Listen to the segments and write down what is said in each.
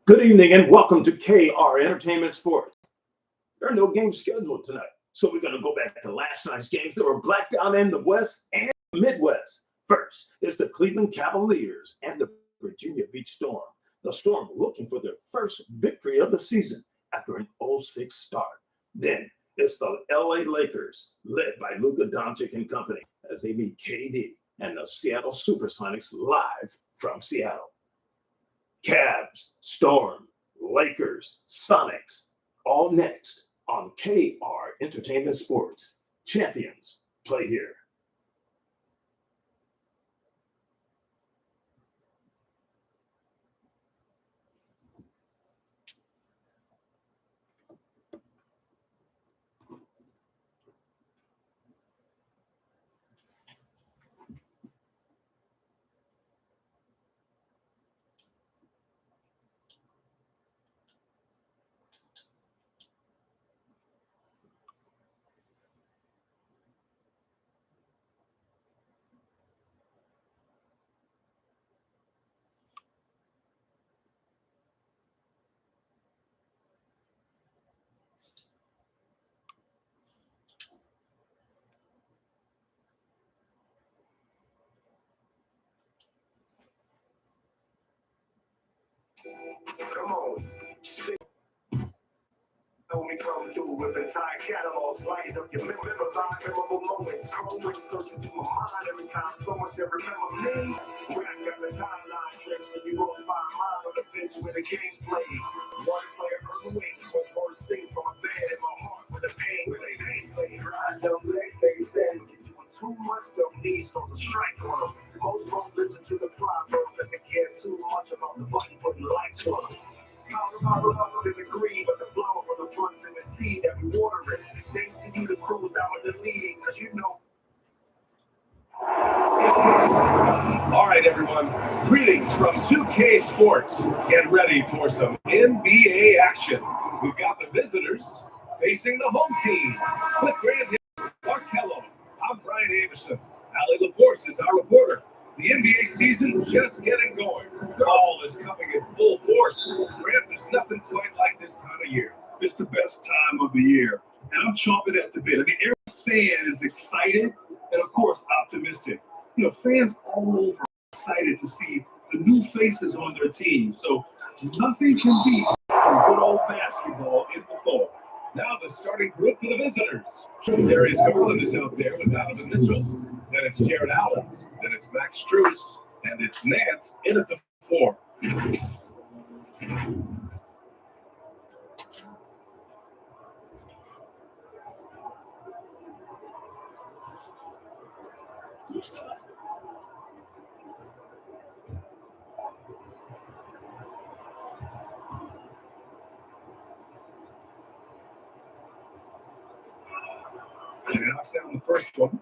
Good evening and welcome to KR Entertainment Sports. There are no games scheduled tonight, so we're going to go back to last night's games that were blacked out in the West and the Midwest. First is the Cleveland Cavaliers and the Virginia Beach Storm. The Storm looking for their first victory of the season after an 0-6 start. Then it's the LA Lakers, led by Luka Doncic and company, as they meet KD and the Seattle Supersonics live from Seattle. Cavs, Storm, Lakers, Sonics, all next on KR Entertainment Sports. Champions play here. Come on. When we come through with entire catalogs, light up your memorable moments. Cold searching through my mind every time someone said, remember me? When I got the timeline tricks, and you won't find mine on the bench where the game's played. One player earthquakes was first thing from a bed in my heart with the pain when they played. Rise them legs, they said, you're doing too much, them knees supposed to strike on them. Most won't listen to the proverb that they care too much about the button putting lights on them. Power up to the green, but the flower for the funds in the seed that we water it. Thanks to you, the crews out in the league, because you know. All right, everyone. Greetings from 2K Sports. Get ready for some NBA action. We've got the visitors facing the home team with Grant Markello. I'm Brian Anderson. Ali LaForce is our reporter. The NBA season just getting going. Fall is coming in full force. Grant, there's nothing quite like this time of year. It's the best time of the year, and I'm chomping at the bit. I mean, every fan is excited and, of course, optimistic. You know, fans all over are excited to see the new faces on their team. So nothing can beat some good old basketball in the fall. Now the starting group for the visitors. Darius Garland is out there with Donovan Mitchell. Then it's Jared Allen. Then it's Max Strus. And it's Nance in at the 4. And he knocks down the first one.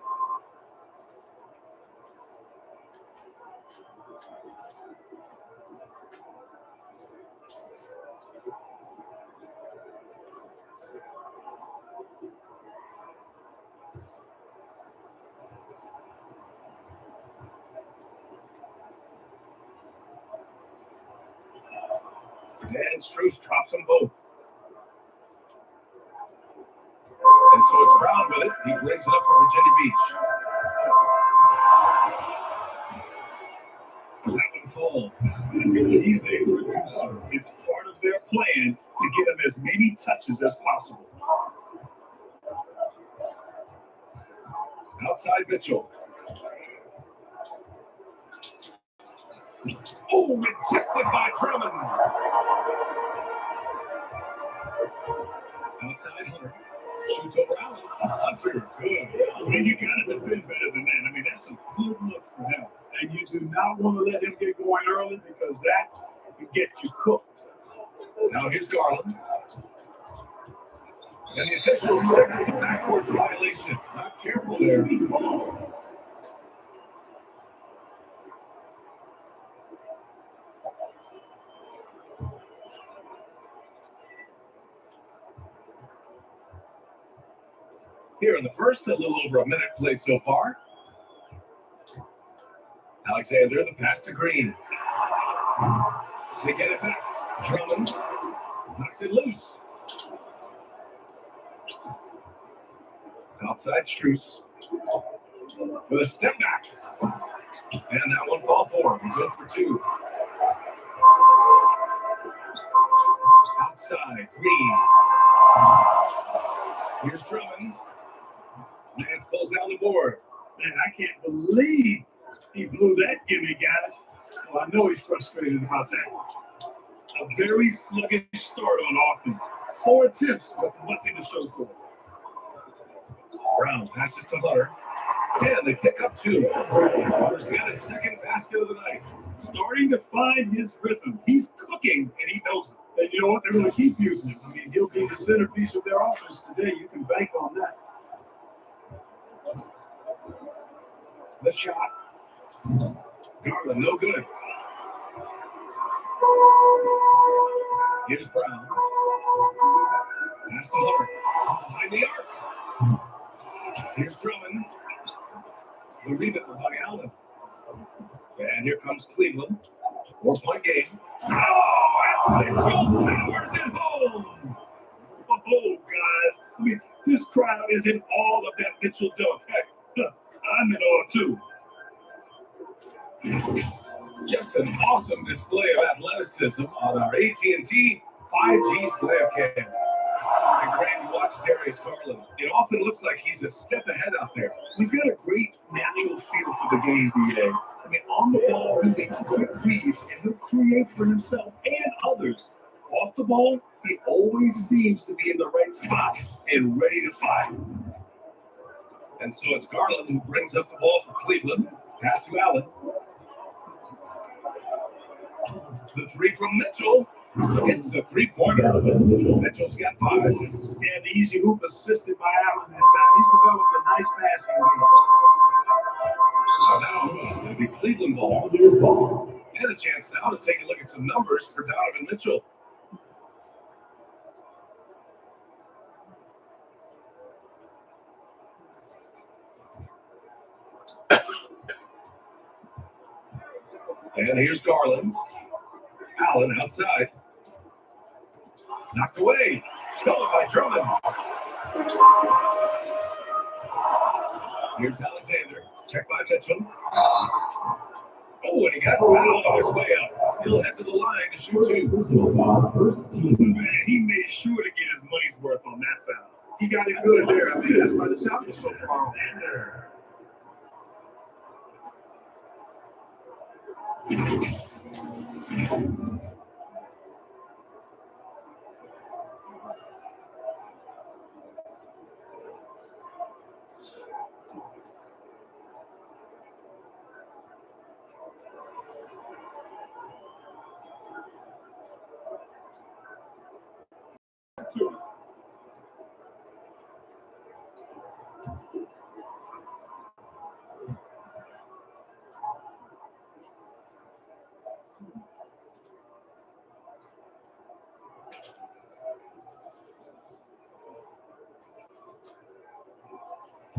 And Strus drops them both. And so it's Brown with it. He brings it up for Virginia Beach. That one falls. He's a producer. It's part of their plan to get him as many touches as possible. Outside Mitchell. Oh, rejected by Drummond. Outside Hunter. Shoots over Allen. Hunter, good. I mean, you got to defend better than that. I mean, that's a good look for him. And you do not want to let him get going early because that can get you cooked. Now here's Garland. And the officials signal the backwards violation. Not careful there. Here in the first, a little over a minute played so far. Alexander, the pass to Green. They get it back. Drummond knocks it loose. Outside Strus with a step back. And that one fall for him. He's 0 for 2. Outside, Green. Here's Drummond. Nance pulls down the board. Man, I can't believe he blew that gimme, guys. Well, I know he's frustrated about that. A very sluggish start on offense. 4 attempts with nothing to show for it. Brown passes to Hunter. And they pick up 2. Hunter's got his second basket of the night. Starting to find his rhythm. He's cooking, and he knows it. And you know what? They're going to keep using him. I mean, he'll be the centerpiece of their offense today. You can bank on that. The shot. Garland, no good. Here's Brown. Pass to Hunter. Behind the arc. Here's Drummond. The rebound by Allen. And here comes Cleveland. 4-point game. Oh, and Mitchell powers it home. Oh, guys. I mean, this crowd is in awe of that Mitchell dunk. Heck, I'm in awe, too. Just an awesome display of athleticism on our AT&T 5G slam cam. And Grant, you watch Darius Garland. It often looks like he's a step ahead out there. He's got a great natural feel for the game, BA. I mean, on the ball, he makes quick reads and he'll create for himself and others. Off the ball, he always seems to be in the right spot and ready to fight. And so it's Garland who brings up the ball for Cleveland. Pass to Allen. The 3 from Mitchell. It's a 3-pointer. Mitchell's got 5. And the easy hoop assisted by Allen that time. He's developed a nice passing game. Now it's going to be Cleveland ball. And a chance now to take a look at some numbers for Donovan Mitchell. And here's Garland. Allen outside. Knocked away. Stolen by Drummond. Here's Alexander. Check by Mitchell. Oh, and he got fouled on his way up. He'll head to the line to shoot 2. Man, he made sure to get his money's worth on that foul. He got it good there. I mean, that's why the shot was so far off.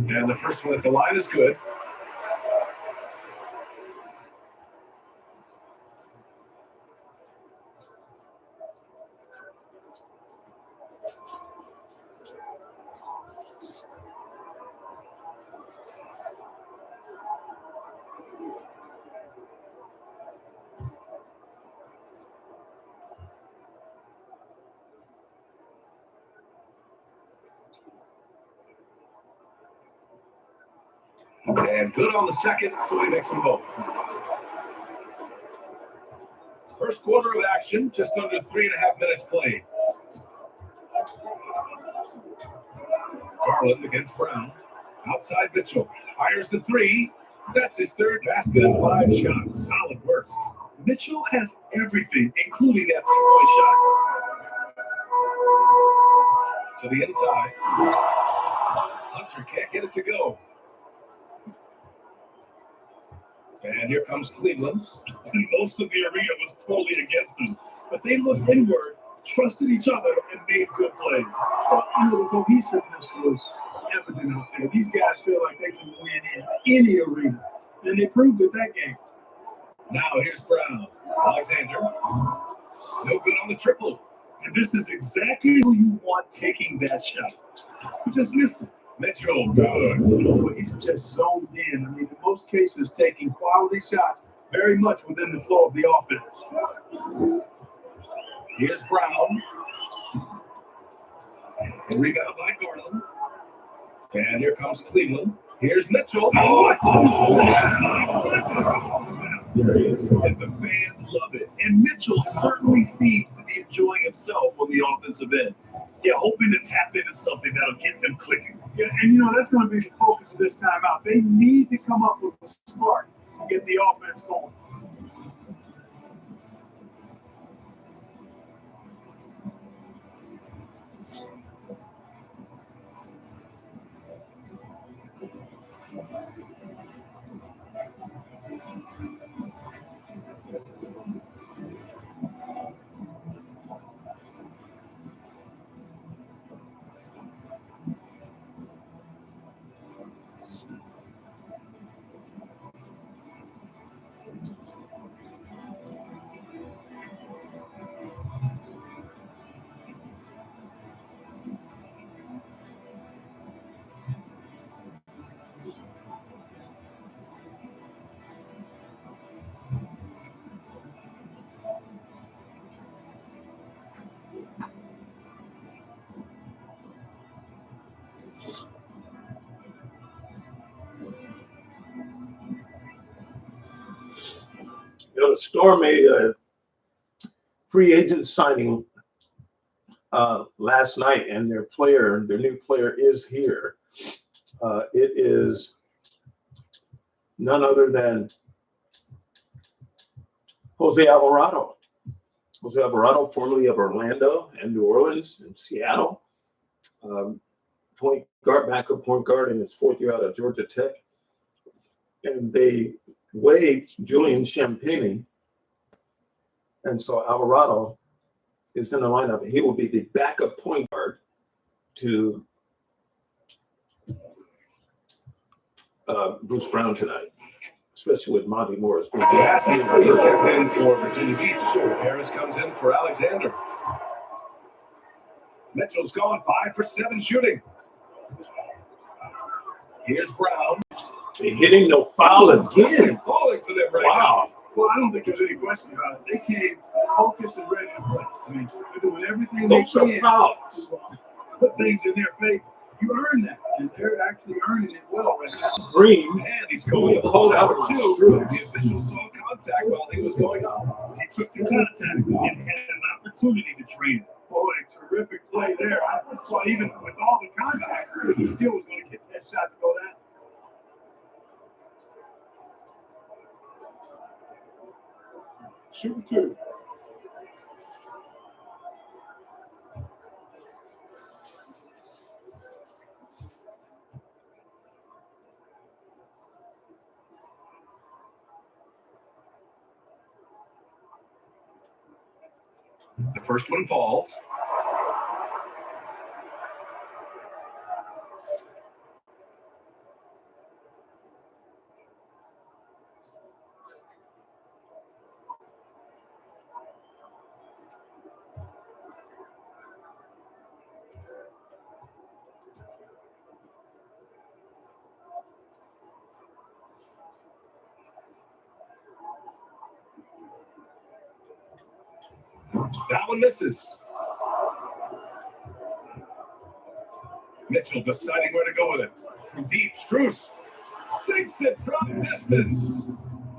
And the first one at the line is good. And good on the second, so he makes them both. First quarter of action, just under 3.5 minutes played. Garland against Brown. Outside Mitchell. Fires the 3. That's his third basket and 5 shots. Solid work. Mitchell has everything, including that 3-point shot. To the inside. Hunter can't get it to go. And here comes Cleveland. And most of the arena was totally against them. But they looked inward, trusted each other, and made good plays. Well, you know, the cohesiveness was evident out there. These guys feel like they can win in any arena. And they proved it that game. Now here's Brown. Alexander. No good on the triple. And this is exactly who you want taking that shot. You just missed it. Mitchell, good. But he's just zoned in. I mean, in most cases, taking quality shots very much within the flow of the offense. Here's Brown. And rebound by Garland. And here comes Cleveland. Here's Mitchell. Oh, there he is. And the fans love it. And Mitchell certainly seems to be enjoying himself on the offensive end. Yeah, hoping to tap into something that'll get them clicking. Yeah, and that's going to be the focus of this timeout. They need to come up with a spark to get the offense going. The Storm made a free agent signing last night, and their new player is here. It is none other than Jose Alvarado. Jose Alvarado, formerly of Orlando and New Orleans and Seattle. Backup point guard in his fourth year out of Georgia Tech. And they waived Julian Champagny. And so Alvarado is in the lineup. He will be the backup point guard to Bruce Brown tonight, especially with Monty Morris. Cassie checked in for Virginia Beach. Harris comes in for Alexander. Mitchell's gone 5 for 7 shooting. Here's Brown. They're hitting no foul again. Falling for them right Wow. Well, I don't think there's any question about it. They came focused and ready to play. I mean, they're doing everything Those they are can fouls. to put things in their favor. You earn that, and they're actually earning it well right now. Green. now. And he's going to hold out for 2. The official saw contact while he was going up. He took the contact and had an opportunity to trade it. Boy, terrific play there. I thought even with all the contact, he still was going to get that shot to go down. Shoot 2. The first one falls. That one misses. Mitchell deciding where to go with it. From deep, Strus sinks it from distance.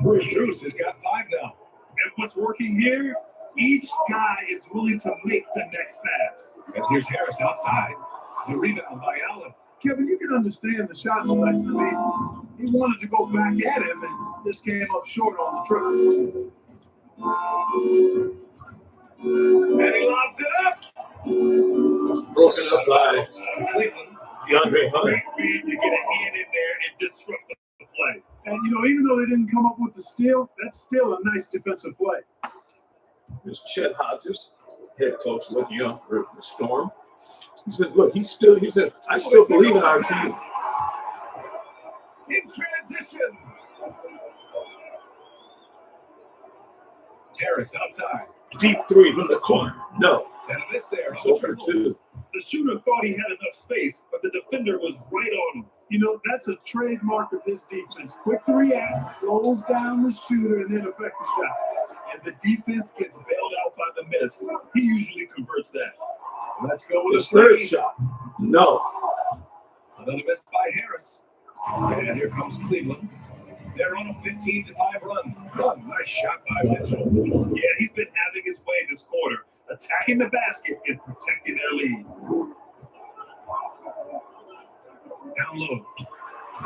Strus has got 5 now. And what's working here? Each guy is willing to make the next pass. And here's Harris outside. The rebound by Allen. Kevin, you can understand the shot selection. I mean, he wanted to go back at him, and this came up short on the triple. And he lobs it up. Broken up by Cleveland. DeAndre Hunter. Great read to get a hand in there and disrupt the play. And, even though they didn't come up with the steal, that's still a nice defensive play. There's Chet Hodges, head coach, looking out for the Storm. He says, look, he says, I still believe in our team. In transition. Harris outside. Deep three from the corner. No. And a miss there on So the for dribble. two. The shooter thought he had enough space, but the defender was right on him. You know, that's a trademark of his defense. Quick to react, close down the shooter, and then affect the shot. And the defense gets bailed out by the miss. He usually converts that. Let's go with His a third three. shot. No. Another miss by Harris. And here comes Cleveland. They're on a 15-5 run. Oh, nice shot by Mitchell. Yeah, he's been having his way this quarter, attacking the basket and protecting their lead. Down low.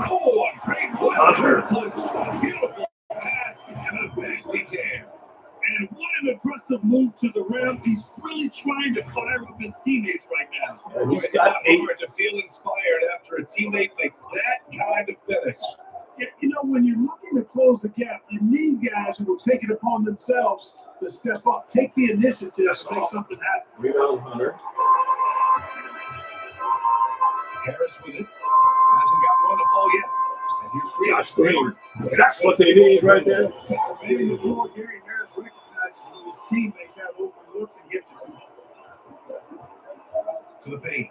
Oh, a great Hunter. A beautiful pass and a nasty jam. And what an aggressive move to the rim. He's really trying to fire up his teammates right now. And he's It's got not 8. hard to feel inspired after a teammate makes that kind of finish. Yeah, you know, when you're looking to close the gap, you need guys who will take it upon themselves to step up, take the initiative to make something happen. Rebound Hunter. Harris with it. Hasn't gotten one to fall yet. And here's Green. Josh Green. That's what they need right there. Maybe the floor, Gary Harris recognizes that his teammates have open looks and gets it to him. To the paint.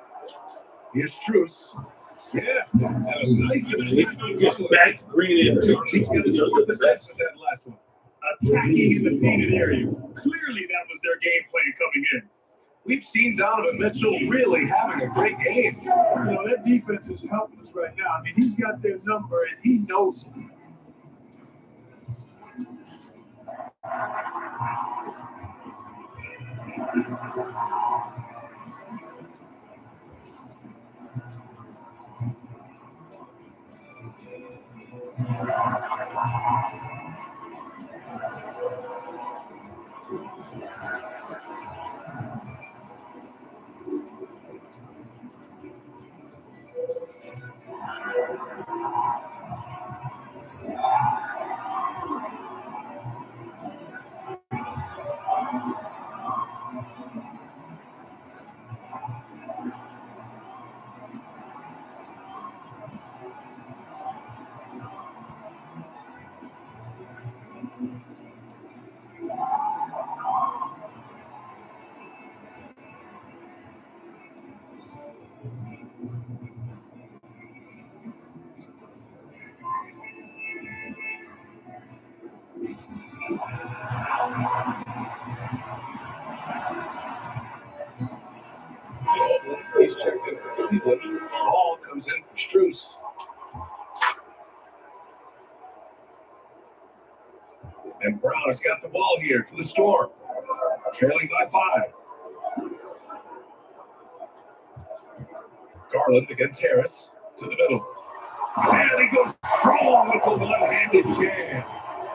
Here's Truce. Yes. And a nice He just backed Green into He's got his own possession with that last one. Attacking in the painted area. Clearly, that was their game plan coming in. We've seen Donovan Mitchell really having a great game. You know, that defense is helpless right now. I mean, he's got their number and he knows it. He's checked in for Cleveland. Ball comes in for Strus. And Brown has got the ball here for the Storm. Trailing by 5. Garland against Harris to the middle. And he goes strong with the one-handed jam.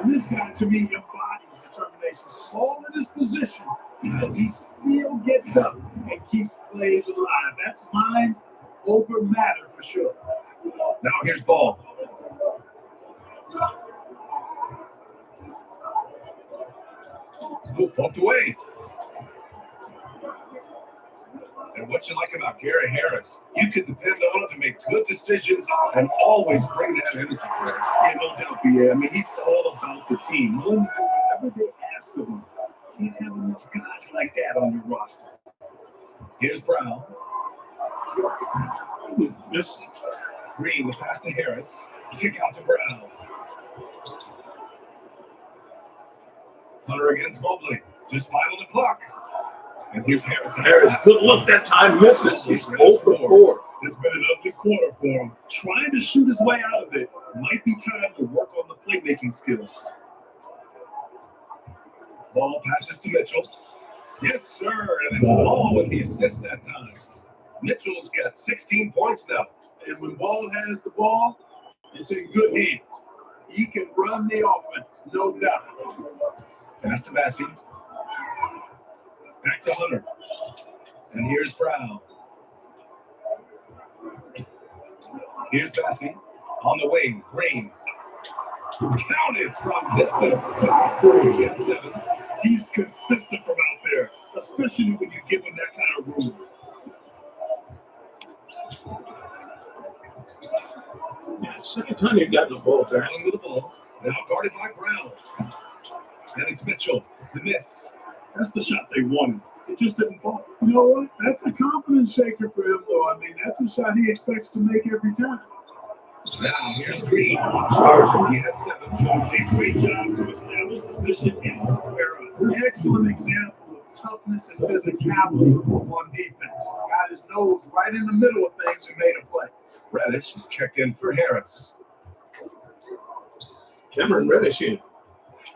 And this guy, to me, embodies determination. Small in his position, but he still gets up and keeps plays alive. That's mind over matter for sure. Now here's Ball. Oh, poked away. And what you like about Gary Harris, you can depend on him to make good decisions and always bring that energy. Yeah, no doubt, yeah. I mean, he's all about the team. Willing to do whatever they ask of him. Can't have enough guys like that on your roster. Here's Brown. This Green, the pass to Harris. Kick out to Brown. Hunter against Mobley. Just 5 on the clock. And here's Harris. Harris, good look that time, misses. He's 0 for 4. It's been an ugly quarter for him. Trying to shoot his way out of it. Might be time to work on the playmaking skills. Ball passes to Mitchell. Yes, sir. And it's Ball with the assist that time. Mitchell's got 16 points now. And when Ball has the ball, it's in good hands. He can run the offense, no doubt. Pass to Massey. Back to Hunter. And here's Brown. Here's Massey. On the wing, Green. Counted from distance. He's got 7. He's consistent from out there, especially when you give him that kind of room. Yeah, second time you've gotten the ball back. Brown with the ball. Now guarded by Brown. And it's Mitchell. The miss. That's the shot they wanted. It just didn't fall. You know what? That's a confidence shaker for him, though. I mean, that's a shot he expects to make every time. Now here's Green. Charging. He has 7. A great job to establish position and square up. An excellent example of toughness and physicality on defense. Got his nose right in the middle of things and made a play. Reddish is checked in for Harris. Cameron Reddish in.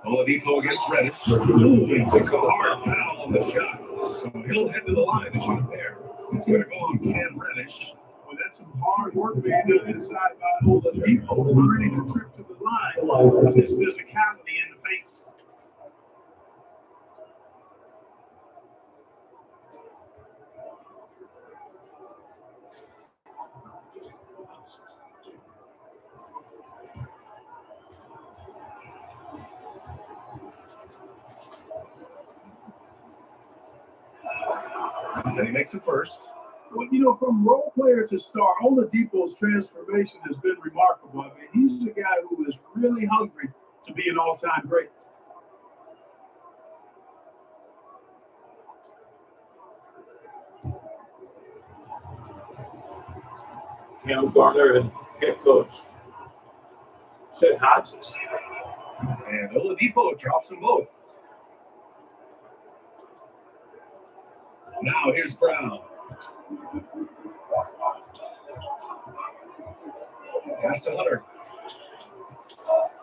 Oladipo against Reddish. He took a hard foul on the shot. So he'll head to the line to shoot a pair. It's going to go on Cam Reddish. Well, that's some hard work being done inside by Oladipo, earning a trip to the line with his physicality in the paint. And he makes it first. Well, you know, from role player to star, Oladipo's transformation has been remarkable. I mean, he's a guy who is really hungry to be an all-time great. Cam Garner and head coach Chet Hodges. And Oladipo drops them both. Now here's Brown. Pass to Hunter.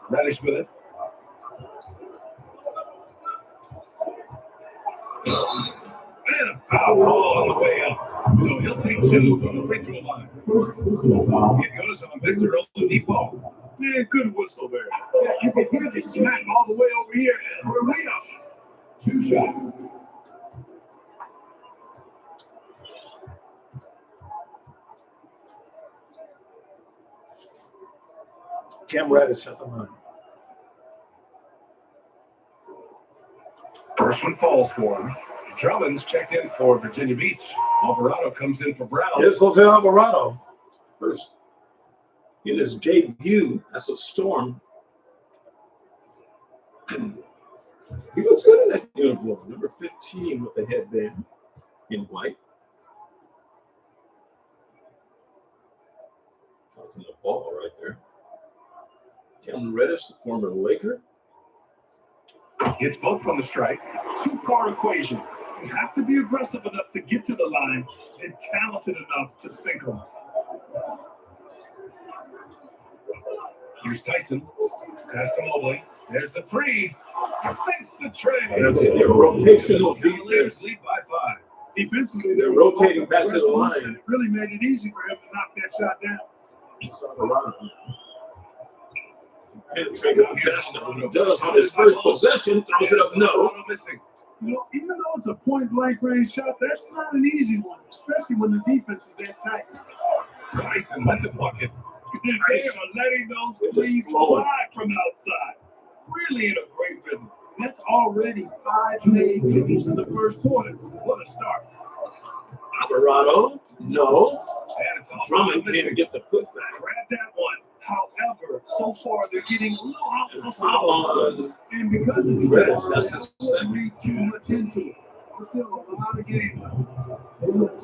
Reddish with it. And a foul call on the way up. So he'll take 2 from the free throw line. It goes on Victor Oladipo. Man, good whistle there. Yeah, you can hear the smack all the way over here. And we're way up. 2 shots. Cam Reddish at the line. First one falls for him. Drummond's checked in for Virginia Beach. Alvarado comes in for Brown. Here's Jose Alvarado. First in his debut as a Storm. He looks good in that uniform. Number 15 with the headband in white. Talking the ball right there. Cam Reddish, the former Laker. It's both from the strike. Two-part equation. You have to be aggressive enough to get to the line and talented enough to sink them. Here's Tyson. Pass to Mobley. There's the 3. Sinks the tray. Their rotational defense. Lead by 5. Defensively, They're rotating back to the line. It really made it easy for him to knock that shot down. Penetrating best of what he does on his first possession, throws it up no. You know, even though it's a point-blank range shot, that's not an easy one, especially when the defense is that tight. Tyson at the bucket. They are letting those threes fly from outside. Really in a great rhythm. That's already 5 made threes in the first quarter. What a start. Alvarado, no. And it's off. Drummond can't get the putback. Grab that one. However, so far they're getting a little Foul. and because it's Reddish, that's his I wouldn't read too much into it. There's still a lot of game left.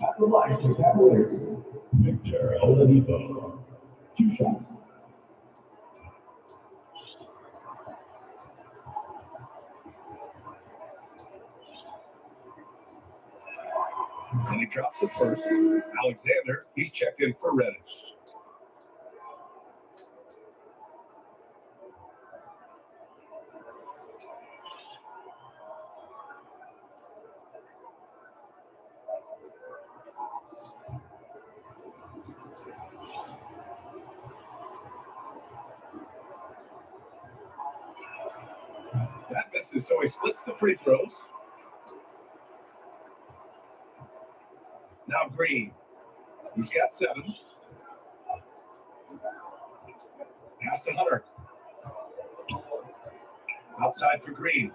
At the line for Cavaliers, Victor Oladipo. 2 shots. And he drops the first. Alexander, he's checked in for Reddish. That misses, so he splits the free throws. Now Green. He's got 7. Pass to Hunter. Outside for Green.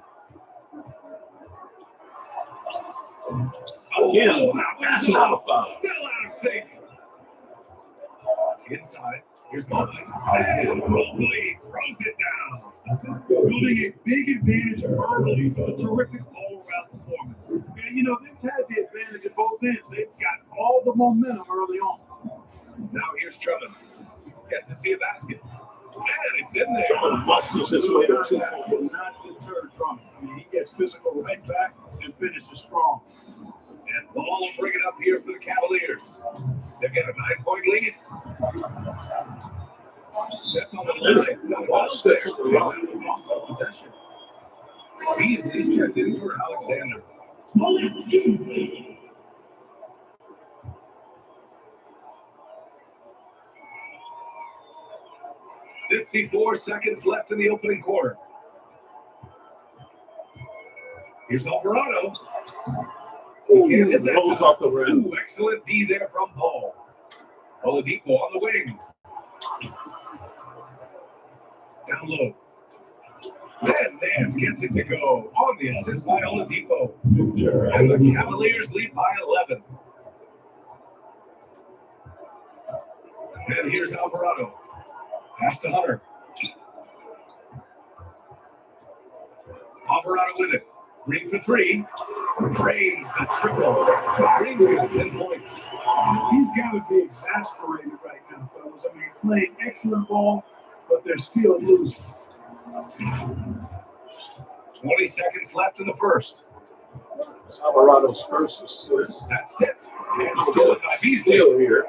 Again, that's not a foul. Still out of sync. Inside. Here's Mobley. And Mobley throws it down. building a big advantage early with a terrific all-around performance. And, you know, they've had the advantage at both ends. They've got all the momentum early on. Now here's Drummond. Get to see a basket. And it's in there. Drummond muscles his way to 2 That will not deter Drummond. I mean, he gets physical right back and finishes strong. And Ball will bring it up here for the Cavaliers. They've got a 9-point lead. Stepped on the line. Lost there. Lost possession. Beasley's checked in for Alexander. 54 seconds left in the opening quarter. Here's Alvarado. He can't hit that. Rolls off the rim. Ooh, excellent D there from Paul. Oladipo on the wing. Down low. Then Nance gets it to go on the assist by Oladipo. And the Cavaliers lead by 11. And here's Alvarado. Pass to Hunter. Alvarado with it. Green for 3. Drains the triple. So Green's got 10 points. He's got to be exasperated right now, fellas. I mean, playing excellent ball, but they're still losing. 20 seconds left in the first. Alvarado's first assist. That's tipped. And stolen by Beasley. Still here.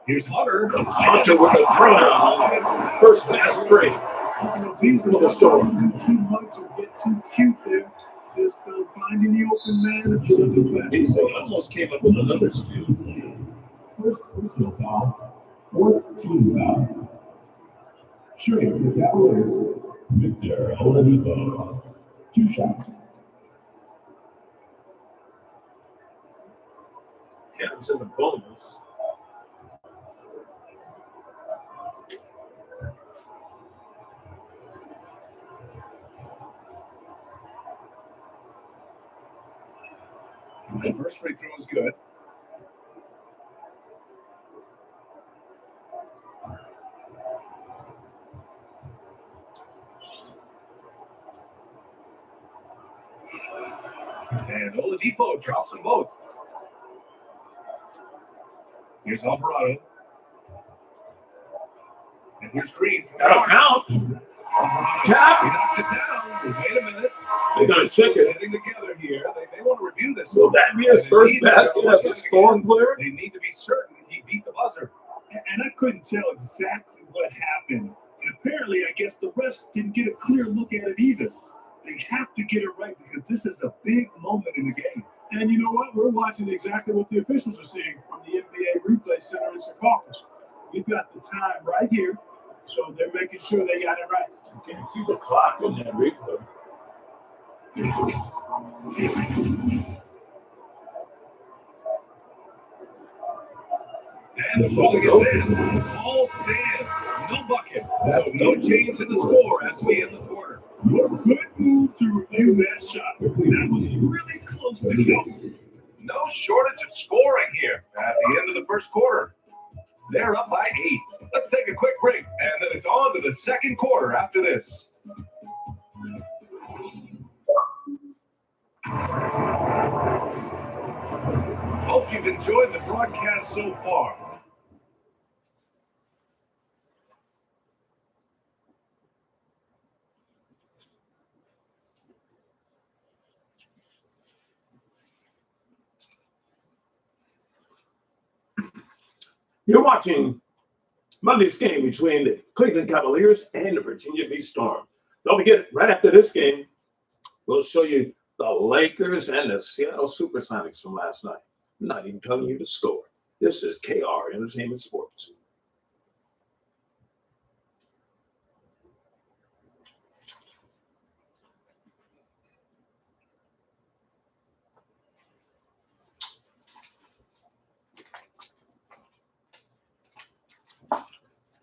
Here's Hunter. Hunter with a throw. First fast break. These are the the storm. do too much or get too cute there. Just finding the open man and something fast. He almost came up with another steal. First personal foul, 4th team foul. Shooting for the Cavaliers, Victor Oladipo. 2 shots. Cavs in the bonus. The first free throw is good. And Oladipo drops them both. Here's Alvarado. And here's Green. That'll count. Alvarado. Tap. He knocks it down. Wait a minute. They're going to check it. Sitting together here. They want to review this. Will that be his first basket as a scoring player? They need to be certain he beat the buzzer. And I couldn't tell exactly what happened. And apparently, I guess the refs didn't get a clear look at it either. They have to get it right because this is a big moment in the game. And you know what? We're watching exactly what the officials are seeing from the NBA Replay Center in Secaucus. We've got the time right here, so they're making sure they got it right. You can't see the clock in that replay. And the ball is in. All stands. No bucket. So no change in the score as we end the quarter. Good move to review that shot. That was really close to go. No shortage of scoring here at the end of the first quarter. They're up by 8. Let's take a quick break, and then it's on to the second quarter after this. Hope you've enjoyed the broadcast so far. You're watching Monday's game between the Cleveland Cavaliers and the Virginia Beach Storm. Don't forget, right after this game, we'll show you the Lakers and the Seattle Supersonics from last night. I'm not even telling you the score. This is KR Entertainment Sports.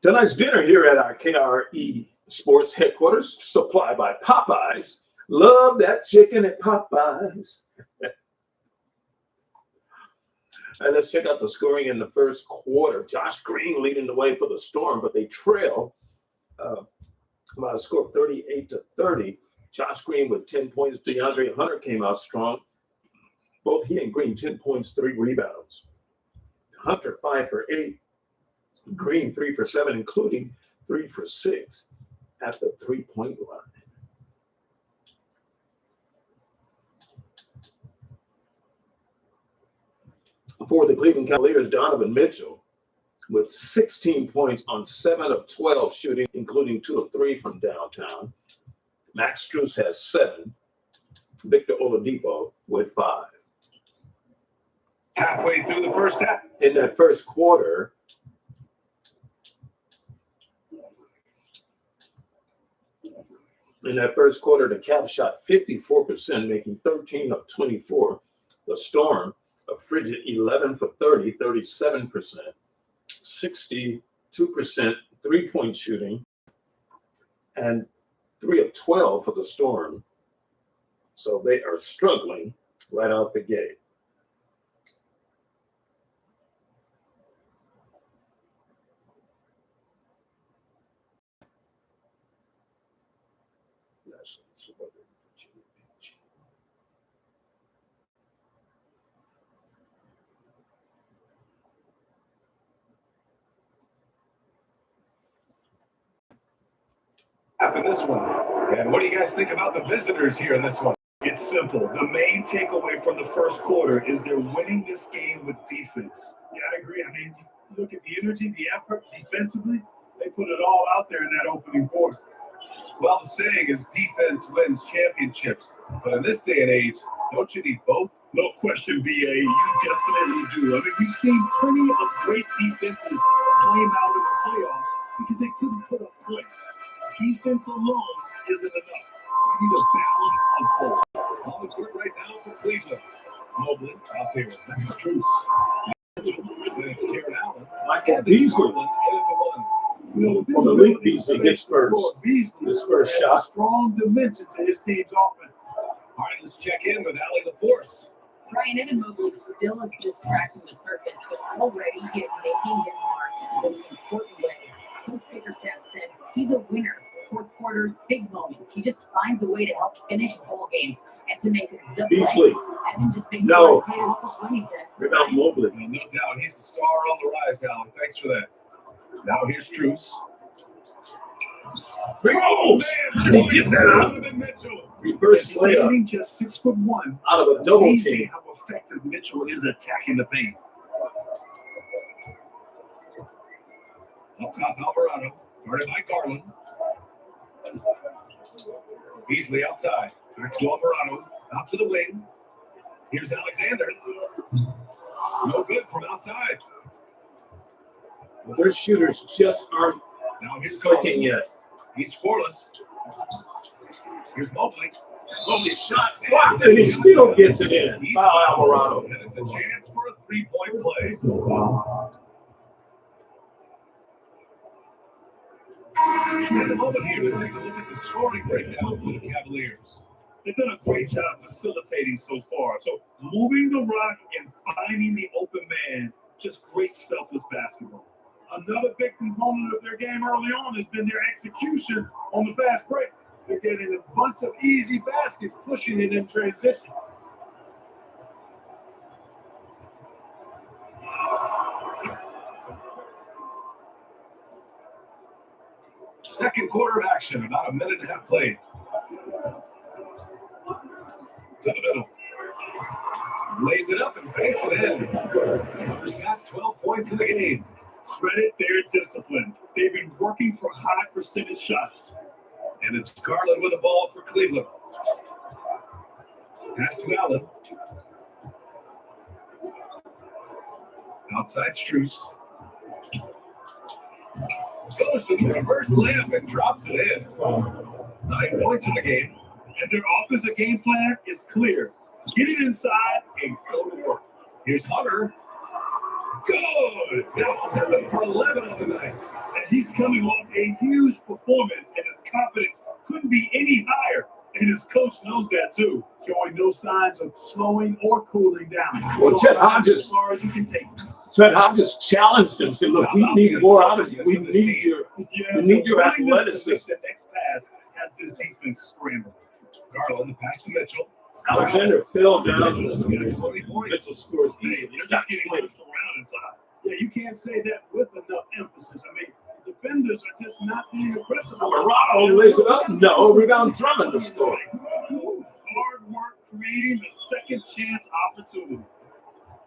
Tonight's dinner here at our KRE Sports headquarters, supplied by Popeyes. Love that chicken at Popeyes. And let's check out the scoring in the first quarter. Josh Green leading the way for the Storm, but they trail by a score of 38-30. Josh Green with 10 points. DeAndre Hunter came out strong. Both he and Green, 10 points, 3 rebounds. Hunter 5 for 8. Green 3 for 7, including 3 for 6 at the 3-point line. For the Cleveland Cavaliers, Donovan Mitchell with 16 points on 7 of 12 shooting, including 2 of 3 from downtown. Max Strus has 7. Victor Oladipo with 5. Halfway through the first half. In that first quarter, the Cavs shot 54%, making 13 of 24. The Storm, a frigid 11 for 30, 37%, 62% three-point shooting, and 3 of 12 for the Storm. So they are struggling right out the gate. In this one. And what do you guys think about the visitors here in this one? It's simple. The main takeaway from the first quarter is they're winning this game with defense. Yeah, I agree. I mean, look at the energy, the effort defensively. They put it all out there in that opening quarter. Well, the saying is defense wins championships. But in this day and age, don't you need both? No question, BA. You definitely do. I mean, we've seen plenty of great defenses flame out in the playoffs because they couldn't put up points. Defense alone isn't enough. You need a balance of both. On the court right now for Cleveland. Mobley out there. That's Strus. Then it's Jared Allen. Michael Beasley. On the league, Beasley gets first. His first shot. Strong dimension to his team's offense. All right, let's check in with Allie the Force. Brian, Evan Mobley still is just scratching the surface, but already he is making his mark in the most important way. Coach Bickerstaff said he's a winner. Fourth quarters, big moments. He just finds a way to help finish ball games and to make the Beasley. Evan just makes No. it play to help us win, he said. Rebound Mobley. No doubt, he's the star on the rise, Allen. Thanks for that. Now here's Strus. Oh, man, how did he get that out? Donovan Mitchell. Reverse layup Standing just 6'1", out of a double easy team. how effective Mitchell is attacking the paint. Up top, Alvarado. Guarded by Garland. Beasley outside. Back to Alvarado. Out to the wing. Here's Alexander. No good from outside. Well, their shooters just aren't Now here's clicking Garland. yet. He's scoreless. Here's Mobley. Mobley shot blocked, and he still gets it in. He's Foul Alvarado. And it's a chance for a three-point play. And the moment here to take a look at the scoring breakdown for the Cavaliers. They've done a great job facilitating so far. So moving the rock and finding the open man, just great selfless basketball. Another big component of their game early on has been their execution on the fast break. They're getting a bunch of easy baskets, pushing it in transition. Second quarter of action, about a minute and a half played. To the middle. Lays it up and banks it in. Hunter's got 12 points in the game. Credit their discipline. They've been working for high percentage shots. And it's Garland with the ball for Cleveland. Pass to Allen. Outside Strus. Goes to the reverse layup and drops it in. 9 points in the game. And their offensive game plan is clear. Get it inside and go to work. Here's Hunter. Good. That's 7 for 11 on the night. And he's coming off a huge performance, and his confidence couldn't be any higher. And his coach knows that too, showing no signs of slowing or cooling down. Well, Chet Hodges- as far as you can take him. Chet Hodges challenged him. Said, "Look, we need more out of you. We need your the willingness to athleticism." make the next pass this defense scramble. Garland, the pass to Mitchell. Alexander fell down. Mitchell's got 20 points. Mitchell scores Hey, easily. they're just getting pushed around inside. Yeah, you can't say that with enough emphasis. I mean, the defenders are just not being aggressive. Alvarado lays it up. No, rebound Drummond to score. Hard work creating the second chance opportunity.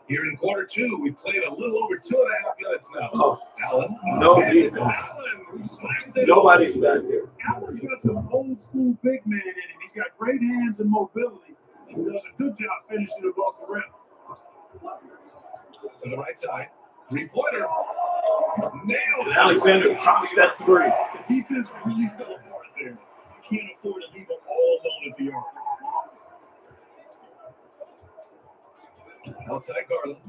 Here in quarter two, we played a little over 2.5 minutes now. Oh, Allen. no And defense. Allen, who slams it Nobody's back there. Allen's got some old school big man in him. He's got great hands and mobility. He does a good job finishing the ball for rim. To the right side. Three-pointer. Nailed And it. Alexander drops that three. The defense really fell apart there. You can't afford to leave them all alone at the arc. Outside Garland.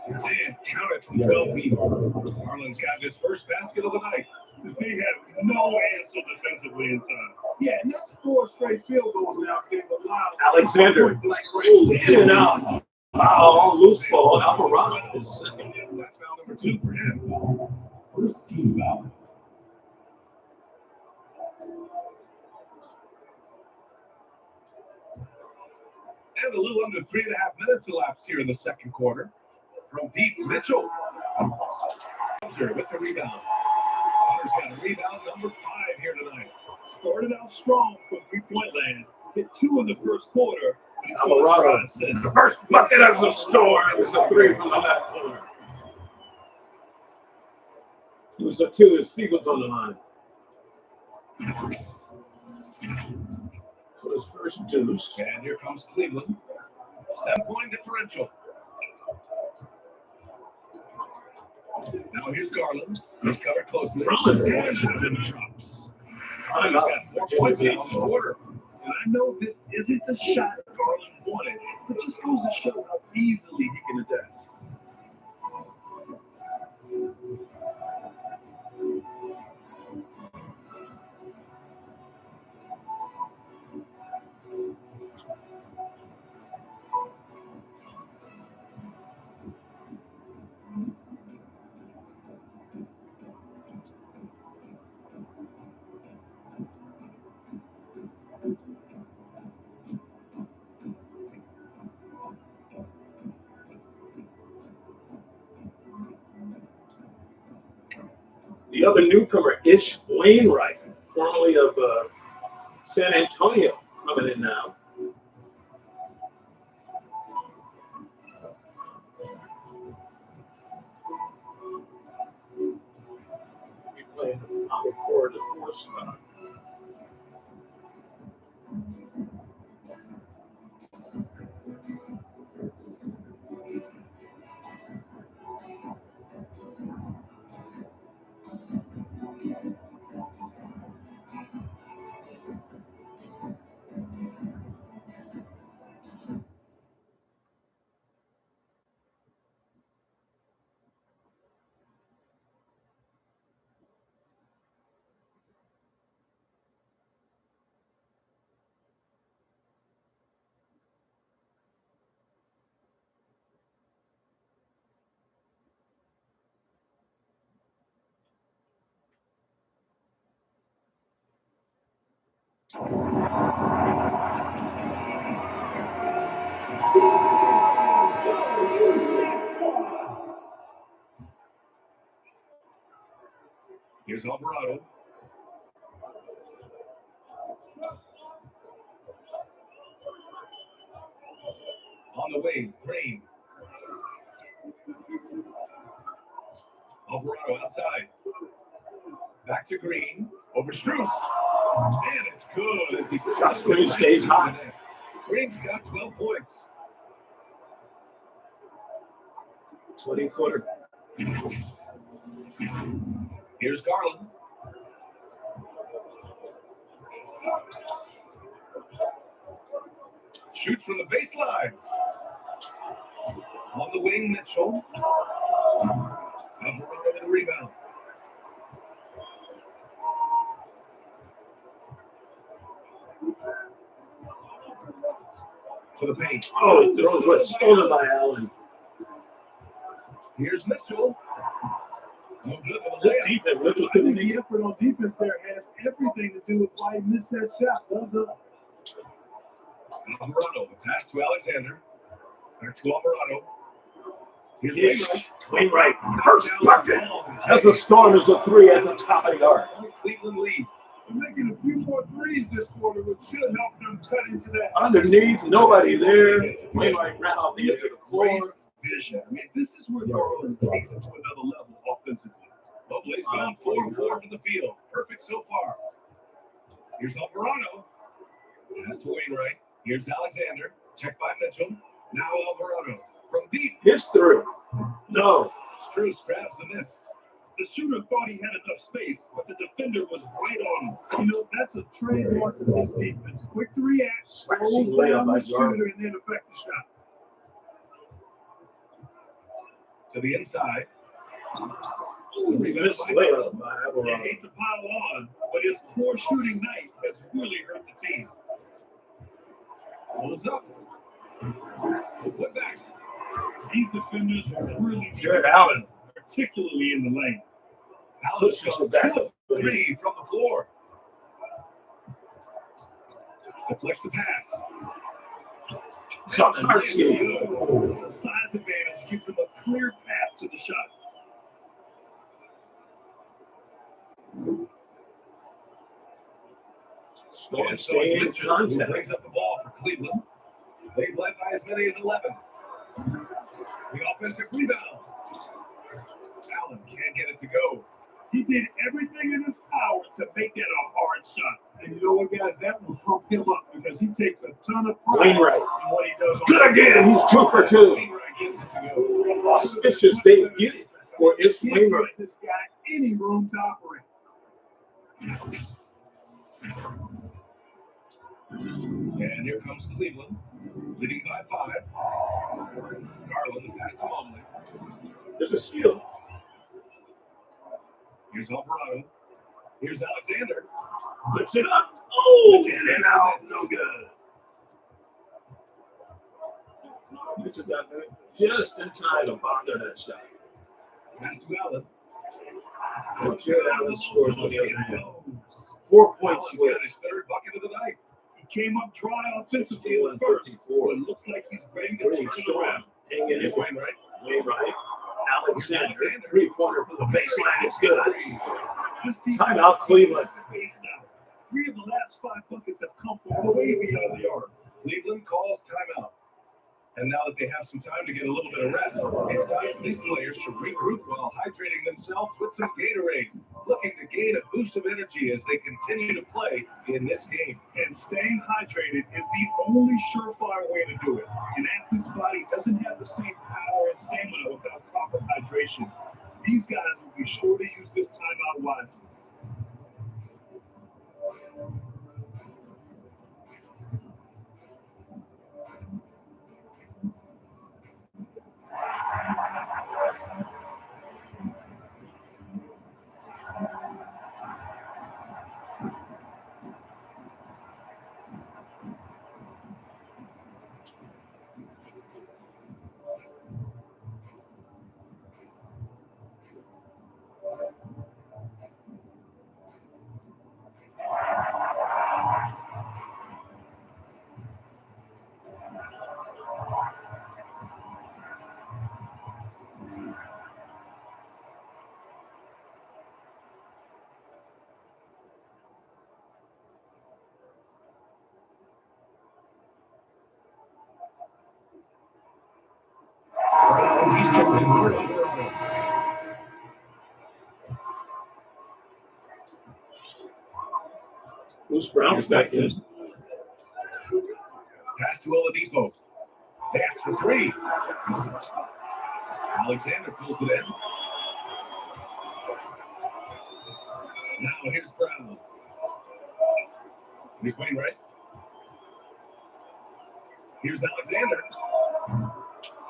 And count it from 12 feet. Garland's got his first basket of the night. They have no answer defensively inside. Yeah, and that's 4 straight field goals now. They've allowed Alexander point-blank range. in and out. Foul, loose ball. Alvarado is second. That's foul number 2 for him. First team foul. And a little under 3.5 minutes elapsed here in the second quarter. From deep, Mitchell. Hunter with the rebound. Hunter's got a rebound number 5 here tonight. Started out strong from three-point land. Hit 2 in the first quarter. Alvarado. The first bucket of the store. It was a 3 from the left corner. It was a 2. His feet was on the line. So his first deuce. And here comes Cleveland. 7-point differential. Now here's Garland. He's covered closely. Drummond. And Drummond drops. I'm He's got 4 points in the quarter. And I know this isn't the shot Garland wanted. It just goes to show how easily he can adapt. The other newcomer, Ish Wainwright, formerly of San Antonio, coming in now. He's playing the power forward, the 4 spot. Here's Alvarado. On the wing, Green. Alvarado outside. Back to Green. Over Strus. And it's good as he Strus stays hot. Green's got 12 points. 20-footer. Here's Garland. Shoots from the baseline. On the wing, Mitchell. Alvarado with the rebound. To the paint. Oh, throws was stolen by Allen. Here's Mitchell. No good with a Good layup. defense. Mitchell I couldn't think the effort on defense there has everything to do with why he missed that shot. Well done. Alvarado, the pass to Alexander. Back to Alvarado. Here's Yes. Wainwright. Wainwright. First bucket. As the Stormers a three at the top of the arc. Cleveland lead. They're making a few more threes this quarter, which should help them cut into that. Underneath, nobody there. Wainwright ran off the edge of the floor. Vision. I mean, this is where New Orleans takes it to another level offensively. Mobley's gone 4-4 from the field. Perfect so far. Here's Alvarado. Pass to Wainwright. Here's Alexander. Check by Mitchell. Now Alvarado. From deep. His through. No. Struz grabs the miss. The shooter thought he had enough space, but the defender was right on him. You know, that's a trademark of his defense. Quick to react, slows down the shooter, and then affect the shot. To the inside. Missed layup by I Alvarado. hate to pile on, but his poor shooting night has really hurt the team. Pulls up. Put back. These defenders are really Jared Allen. particularly in the lane. Allen Pushes goes it back. 2-3 from the floor. Deflects the pass. Zakarski. The size advantage gives him a clear path to the shot. Storm And so staying it's in Mitchell who contact. brings up the ball for Cleveland. They've led by as many as 11. The offensive rebound. Allen can't get it to go. He did everything in his power to make that a hard shot. And you know what, guys? That will pump him up because he takes a ton of pride Wainwright. in what he does. Good again. He's 2 for 2. Wainwright gets it to go. Auspicious debut for Is Can't Wainwright. give this guy any room to operate. And here comes Cleveland, leading by 5. Garland, the pass to Mobley. There's a steal. Here's Alvarado. Here's Alexander. Flips it up. Oh, in and out. No good. Mitchell got there just in time to bother that shot. Pass to Allen. Jared Allen scores on the other end. 4-point Allen's switch. got his 3rd bucket of the night. He came up dry offensively at first, but it looks like he's ready to turn it around. Hanging in Here's Wainwright. Wainwright. Alexander. 3-pointer from the baseline is good. This defense Timeout, Cleveland. is spaced out. 3 of the last 5 buckets have come from way beyond the arc. Cleveland calls timeout. And now that they have some time to get a little bit of rest, it's time for these players to regroup while hydrating themselves with some Gatorade, looking to gain a boost of energy as they continue to play in this game. And staying hydrated is the only surefire way to do it. An athlete's body doesn't have the same power and stamina without proper hydration. These guys will be sure to use this timeout wisely. He's chipping in for it. Bruce Brown's back in. Pass to Oladipo. That's for 3. Alexander pulls it in. Now here's Brown. Here's Wainwright. Here's Alexander.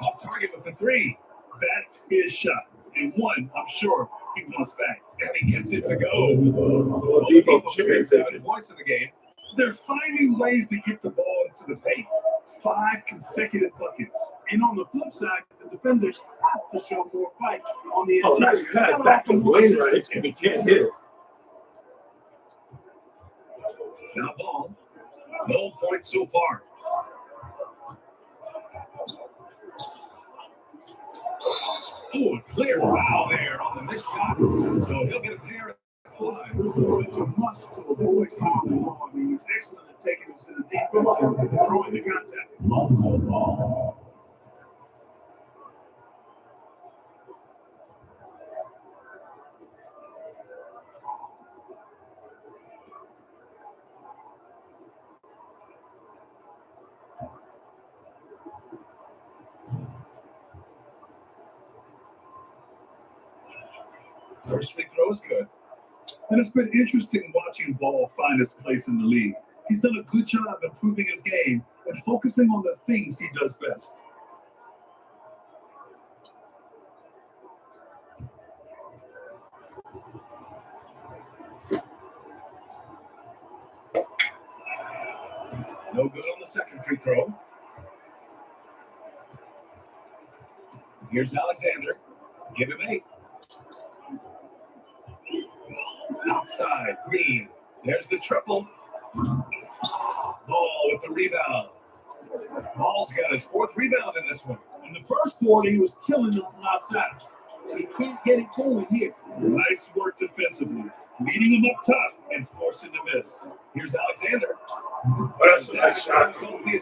Off target with the 3. That's his shot. And one, I'm sure, he wants back. And he gets it to go. Oladipo Oladipo carries 7 points in the game. They're finding ways to get the ball into the paint. 5 consecutive buckets. And on the flip side, the defenders have to show more fight on the Oh, interior. nice cut back to Wainwright, and he can't hit it. Now ball. No points so far. Oh, a clear foul there on the missed shot. So he'll get a pair of lines. It's a must to avoid fouling the ball. I mean, he's excellent at taking it to the defense and drawing the contact. First free throw is good. And it's been interesting watching Ball find his place in the league. He's done a good job improving his game and focusing on the things he does best. No good on the second free throw. Here's Alexander. Give him 8. Outside, Green. There's the triple. Ball with the rebound. Ball's got his 4th rebound in this one. In the first quarter, he was killing them from outside. He can't get it going here. Nice work defensively, leading him up top and forcing the miss. Here's Alexander. That's a nice shot.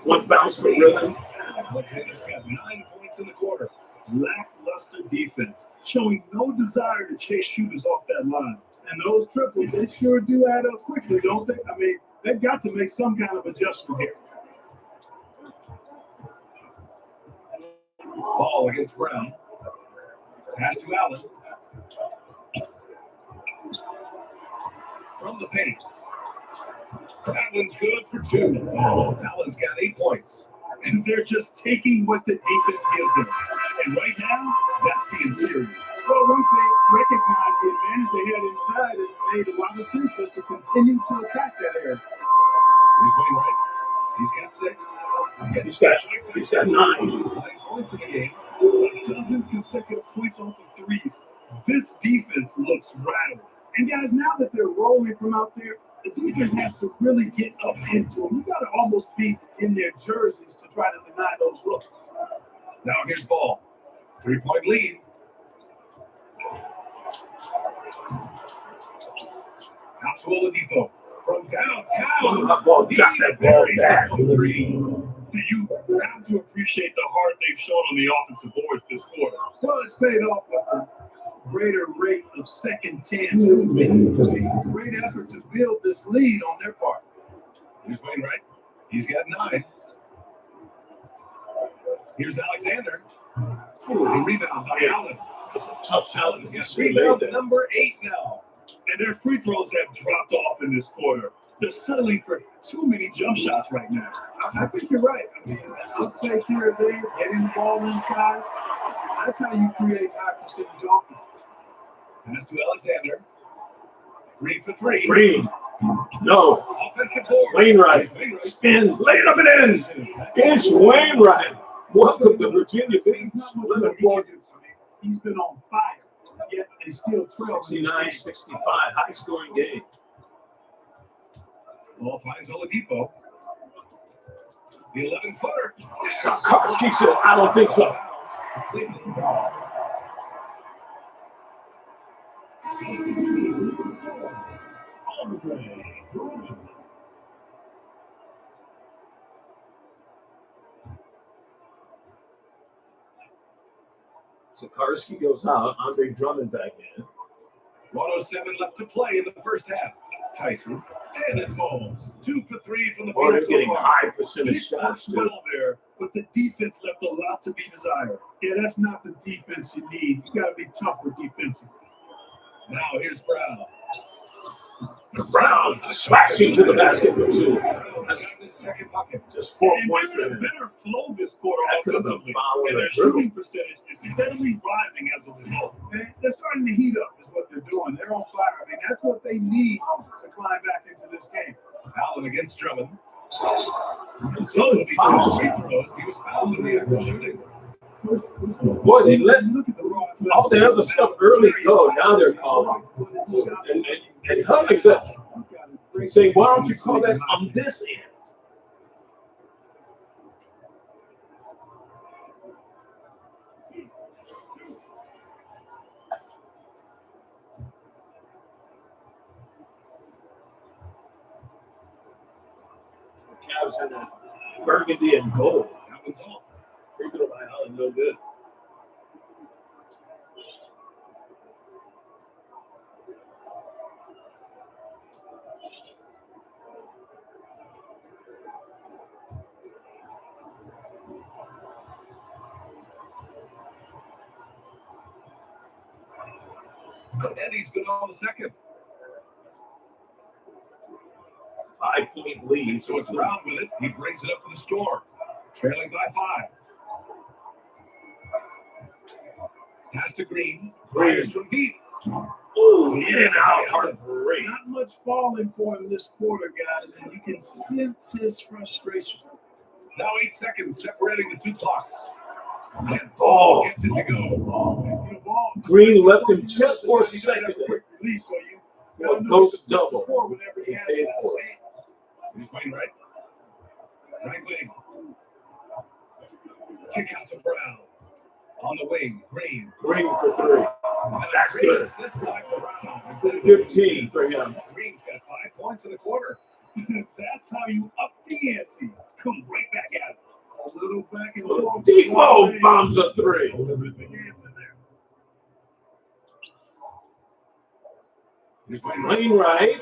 One bounce for rhythm. Alexander's got 9 points in the quarter. Lackluster defense, showing no desire to chase shooters off that line. And those triples, they sure do add up quickly, don't they? I mean, they've got to make some kind of adjustment here. Ball against Brown. Pass to Allen. From the paint. That one's good for 2. Allen's got 8 points. And they're just taking what the defense gives them. And right now, that's the interior. Well, once they recognize the advantage they had inside, it made a lot of sense for us to continue to attack that area. Here's Wainwright. He's got 6. He's got 9. 9 points in the game. A dozen consecutive points off of threes. This defense looks rattled. And guys, now that they're rolling from out there, the defense has to really get up into them. You got to almost be in their jerseys to try to deny those looks. Now here's Ball. 3-point lead. Out to Oladipo. From downtown. Got that ball back. From 3. You have to appreciate the heart they've shown on the offensive boards this quarter. Well, it's paid off with a greater rate of second chances. Great effort to build this lead on their part. Here's Wainwright. He's got 9. Here's Alexander. The rebound by Allen. Tough shot. Allen's got rebound number 8 now. And their free throws have dropped off in this quarter. They're settling for too many jump shots right now. I think you're right. I mean, a fake here or there, getting the ball inside. That's how you create high percentage offense. Pass to Alexander. Green for 3. Green. No. Offensive board. Wainwright. Spins. Lay it up and in. It's Wainwright. Welcome to Virginia Beach. He's been on fire, yet they still trail. 69-65. High scoring game. Ball finds Oladipo. The 11-footer. Karski said, I don't think so. Karski goes out. Andre Drummond back in. 107 left to play in the first half. Tyson. And it falls. 2 for 3 from the Oh, they're field. getting high percentage It works shots. well there, but the defense left a lot to be desired. Yeah, that's not the defense you need. You got to be tougher defensively. Now here's Brown. Brown smashing to the basket for 2. That's his second bucket. Just 4 And points they're for in a him. better flow this quarter That could have been offensively, foul and or their dribble. shooting percentage is steadily rising as a result. And they're starting to heat up is what they're doing. They're on fire. I mean, that's what they need to climb back into this game. Allen against Drummond. And so if he fouled free throws, he was fouled in the act of shooting. Boy, they let all the other stuff early go. Now they're calling. And Huntley's saying, why don't you call that on this end? Cavs in that burgundy and gold. That one's off. Free throw by Allen, no good. And he's good on the second. 5-point lead. So it's Brown with it. He brings it up for the Storm. Trailing by 5. Pass to Green. Fires from deep. Oh, in and out. Hard break. Not much falling for him this quarter, guys, and you can sense his frustration. Now 8 seconds separating the two clocks. And Ball gets it to go. Green left him just for a second. Release, so you Well, ghost double. score whenever he has it in his hand. He's playing right. Right wing. Kick out to Brown. On the wing, Green. Green for 3. That's Great good. assist by Brown. Instead of 15 for him. Green's got 5 points in the quarter. That's how you up the ante. Come right back at it. A little back and forth. Depot bombs a 3. Terrific answer there. Here's Wayne Wainwright,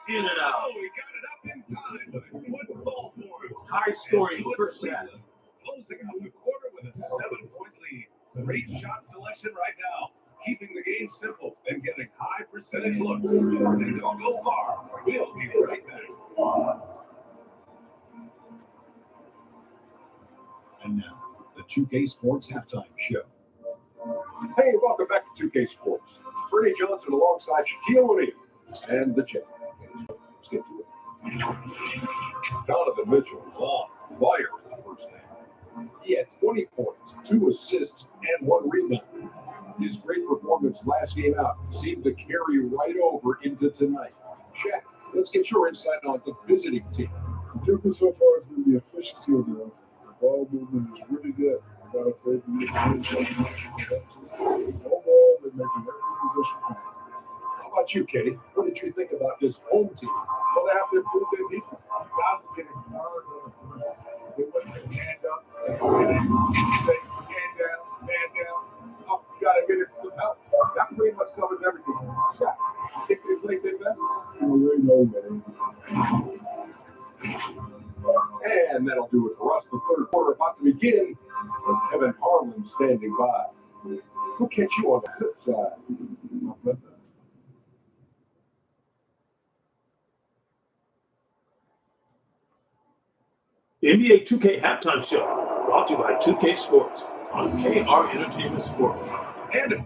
in and out. Oh, he got it up in time, but it wouldn't fall for him. High scoring And so it's first half. Cleveland closing out the quarter with a 7-point lead. Great shot selection right now, keeping the game simple and getting high percentage looks. They don't go far. We'll be right back. And now, the 2K Sports Halftime Show. Hey, welcome back to 2K Sports. Freddie Johnson alongside Shaquille O'Neal and the Champ. Let's get to it. Donovan Mitchell is on fire for the first half. He had 20 points, 2 assists, and 1 rebound. His great performance last game out seemed to carry right over into tonight. Shaq, let's get your insight on the visiting team. The difference so far has been the efficiency of the offense. The ball movement is really good. Not afraid to get overall, they're making every position count. How about you, Katie? What did you think about this home team? Well, they have to improve their defense. Guys are getting hard on the perimeter. They want to hand up, and they hand down. Oh, you got to get it some help. That pretty much covers everything. Shot. Think they played their best? Well, they know, man. And that'll do it for us. The third quarter about to begin with Kevin Harlan standing by. We'll catch you on the flip side. The NBA 2K halftime show brought to you by 2K Sports on KR Entertainment Sports. And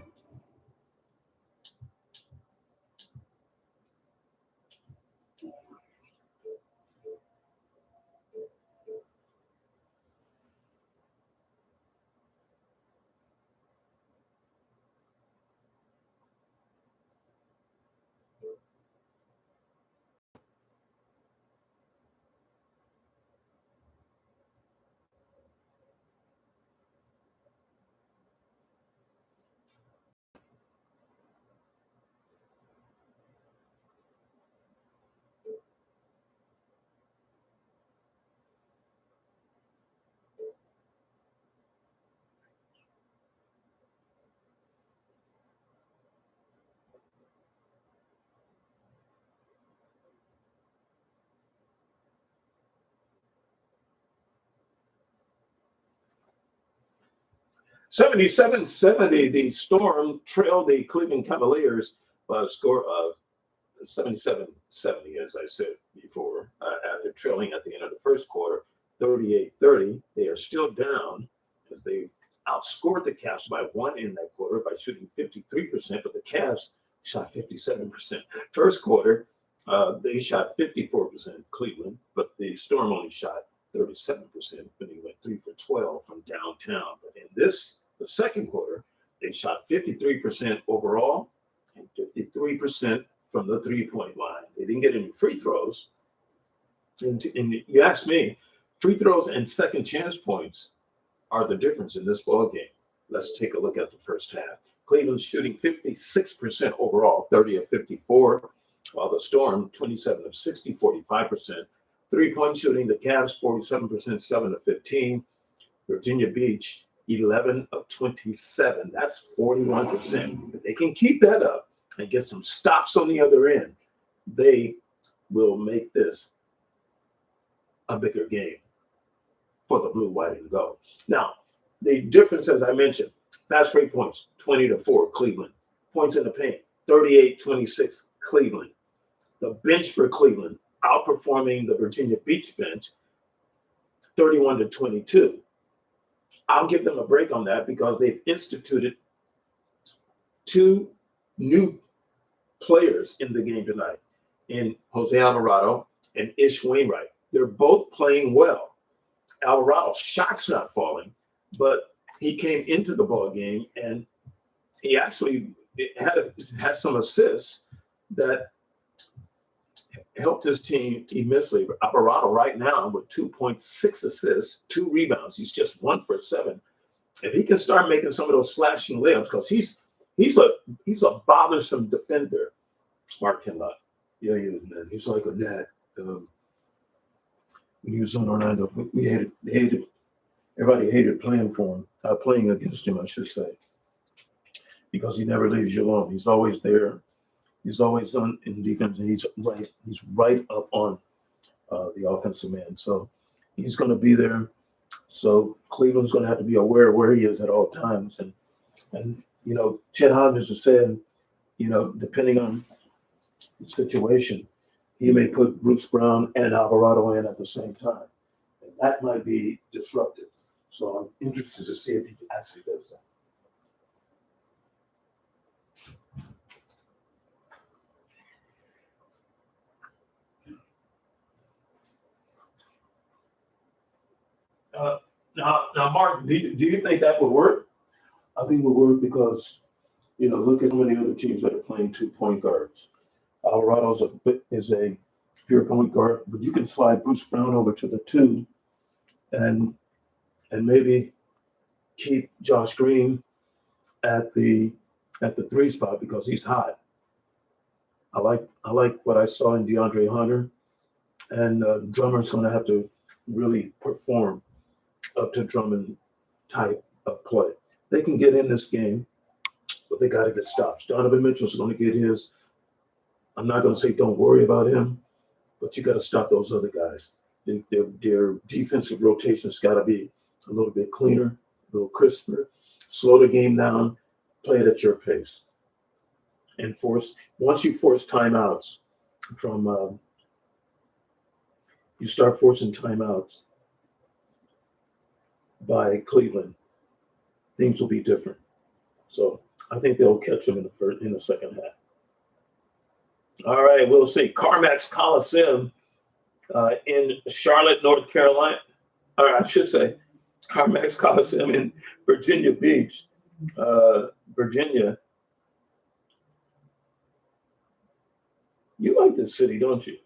'77-70, the Storm trailed the Cleveland Cavaliers by a score of 77-70, as I said before, after trailing at the end of the first quarter, 38-30. They are still down as they outscored the Cavs by 1 in that quarter by shooting 53%, but the Cavs shot 57%. First quarter, They shot 54% Cleveland, but the Storm only shot 37% when he went 3 for 12 from downtown. But in the second quarter, they shot 53% overall and 53% from the three-point line. They didn't get any free throws. And you ask me, free throws and second chance points are the difference in this ball game. Let's take a look at the first half. Cleveland's shooting 56% overall, 30 of 54, while the Storm, 27 of 60, 45%. Three-point shooting, the Cavs, 47%, 7 of 15. Virginia Beach, 11 of 27. That's 41%. If they can keep that up and get some stops on the other end, they will make this a bigger game for the blue, white, and gold. Now, the difference, as I mentioned, fast break points, 20-4, Cleveland. Points in the paint, 38-26, Cleveland. The bench for Cleveland outperforming the Virginia Beach bench, 31-22. I'll give them a break on that because they've instituted two new players in the game tonight, in Jose Alvarado and Ish Wainwright. They're both playing well. Alvarado's shot's not falling, but he came into the ball game and he actually had some assists that helped his team immensely. Alvarado right now with 2.6 assists, 2 rebounds. He's just 1 for 7. If he can start making some of those slashing layups, because he's a bothersome defender. Mark Kinlock. Yeah, he is, man. He's like a gnat. When he was on Orlando, we hated everybody hated playing for him, playing against him, I should say, because he never leaves you alone. He's always there. He's always on in defense, and he's right up on the offensive man. So he's going to be there. So Cleveland's going to have to be aware of where he is at all times. And you know, Chet Hodges is saying, you know, depending on the situation, he may put Bruce Brown and Alvarado in at the same time. And that might be disruptive. So I'm interested to see if he actually does that. Now, Mark, do you think that would work? I think it would work because, you know, look at how many other teams that are playing 2 point guards. Alvarado is a pure point guard, but you can slide Bruce Brown over to the 2 and maybe keep Josh Green at the 3 spot because he's hot. I like what I saw in DeAndre Hunter, and Drummond's going to have to really perform up to Drummond type of play. They can get in this game, but they got to get stops. Donovan Mitchell's going to get his. I'm not going to say don't worry about him, but you got to stop those other guys. Their defensive rotations got to be a little bit cleaner, a little crisper. Slow the game down, play it at your pace, and once you force timeouts from you start forcing timeouts by Cleveland, things will be different. So I think they'll catch them in the second half. All right, we'll see. CarMax Coliseum in Charlotte, North Carolina. Or I should say CarMax Coliseum in Virginia Beach, Virginia. You like this city, don't you?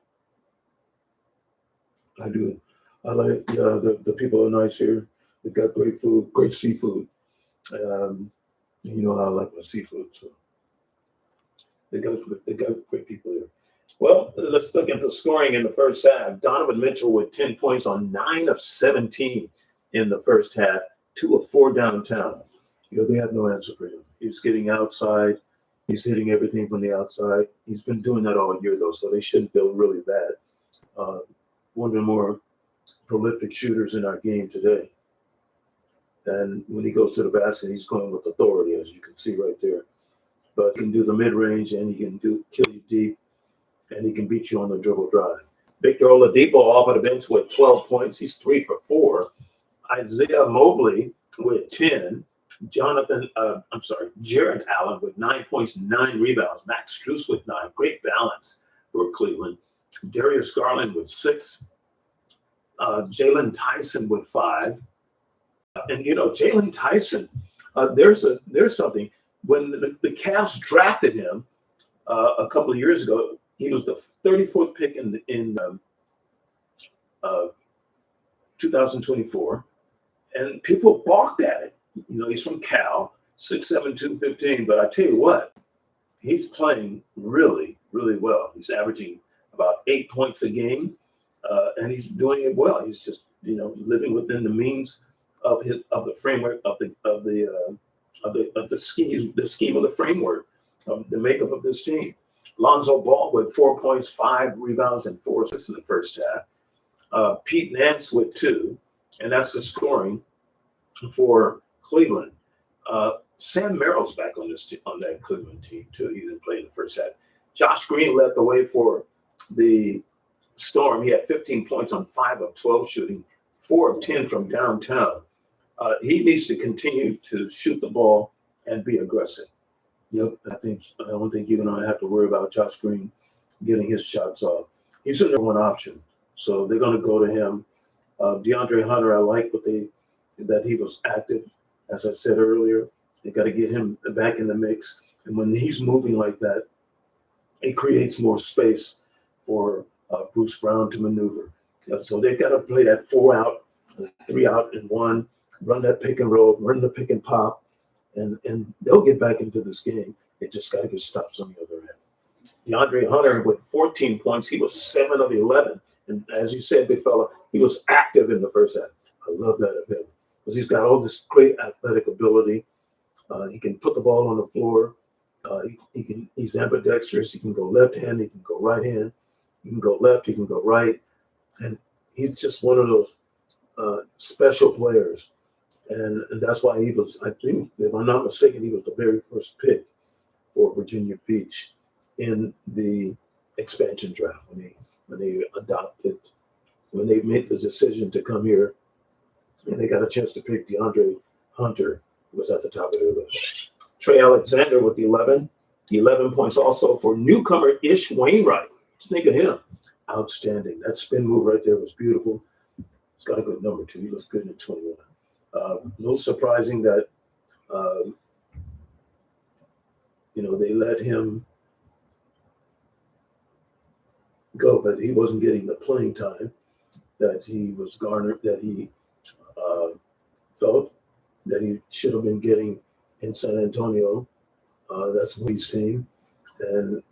I do. I like the people are nice here. They got great food, great seafood. You know how I like my seafood, so they got great people here. Well, let's look at the scoring in the first half. Donovan Mitchell with 10 points on 9 of 17 in the first half, 2 of 4 downtown. You know, they have no answer for him. He's getting outside. He's hitting everything from the outside. He's been doing that all year, though, so they shouldn't feel really bad. One of the more prolific shooters in our game today. And when he goes to the basket, he's going with authority, as you can see right there. But he can do the mid-range, and he can kill you deep, and he can beat you on the dribble drive. Victor Oladipo off of the bench with 12 points. He's 3 for 4. Isaiah Mobley with 10. Jarrett Allen with 9 points, 9 rebounds. Max Strus with 9. Great balance for Cleveland. Darius Garland with 6. Jalen Tyson with 5. And Jalen Tyson, there's something. When the Cavs drafted him a couple of years ago, he was the 34th pick in 2024, and people balked at it. He's from Cal, 6'7", 215. But I tell you what, he's playing really, really well. He's averaging about 8 points a game, and he's doing it well. He's just living within the means of the framework of the scheme of the framework of the makeup of this team. Lonzo Ball with 4 points, 5 rebounds, and 4 assists in the first half. Pete Nance with 2, and that's the scoring for Cleveland. Sam Merrill's back on that Cleveland team too. He didn't play in the first half. Josh Green led the way for the Storm. He had 15 points on 5 of 12 shooting, 4 of 10 from downtown. He needs to continue to shoot the ball and be aggressive. Yep, I don't think you're going to have to worry about Josh Green getting his shots off. He's the number one option, so they're going to go to him. DeAndre Hunter, I like that he was active. As I said earlier, they got to get him back in the mix. And when he's moving like that, it creates more space for Bruce Brown to maneuver. So they've got to play that 4 out, 3 out, and 1. Run that pick and roll, run the pick and pop, and they'll get back into this game. They just got to get stops on the other end. DeAndre Hunter with 14 points. He was 7 of 11. And as you said, big fella, he was active in the first half. I love that of him because he's got all this great athletic ability. He can put the ball on the floor. He's ambidextrous. He can go left hand. He can go right hand. He can go left. He can go right. And he's just one of those special players. And that's why he was, I think, if I'm not mistaken, he was the very first pick for Virginia Beach in the expansion draft when they made the decision to come here, and they got a chance to pick DeAndre Hunter, who was at the top of their list. Trey Alexander with 11 points also for newcomer Ish Wainwright. Just think of him. Outstanding. That spin move right there was beautiful. He's got a good number, too. He looks good at 21. A little surprising that, they let him go, but he wasn't getting the playing time that he was garnered, that he felt that he should have been getting in San Antonio. That's Lee's team. And,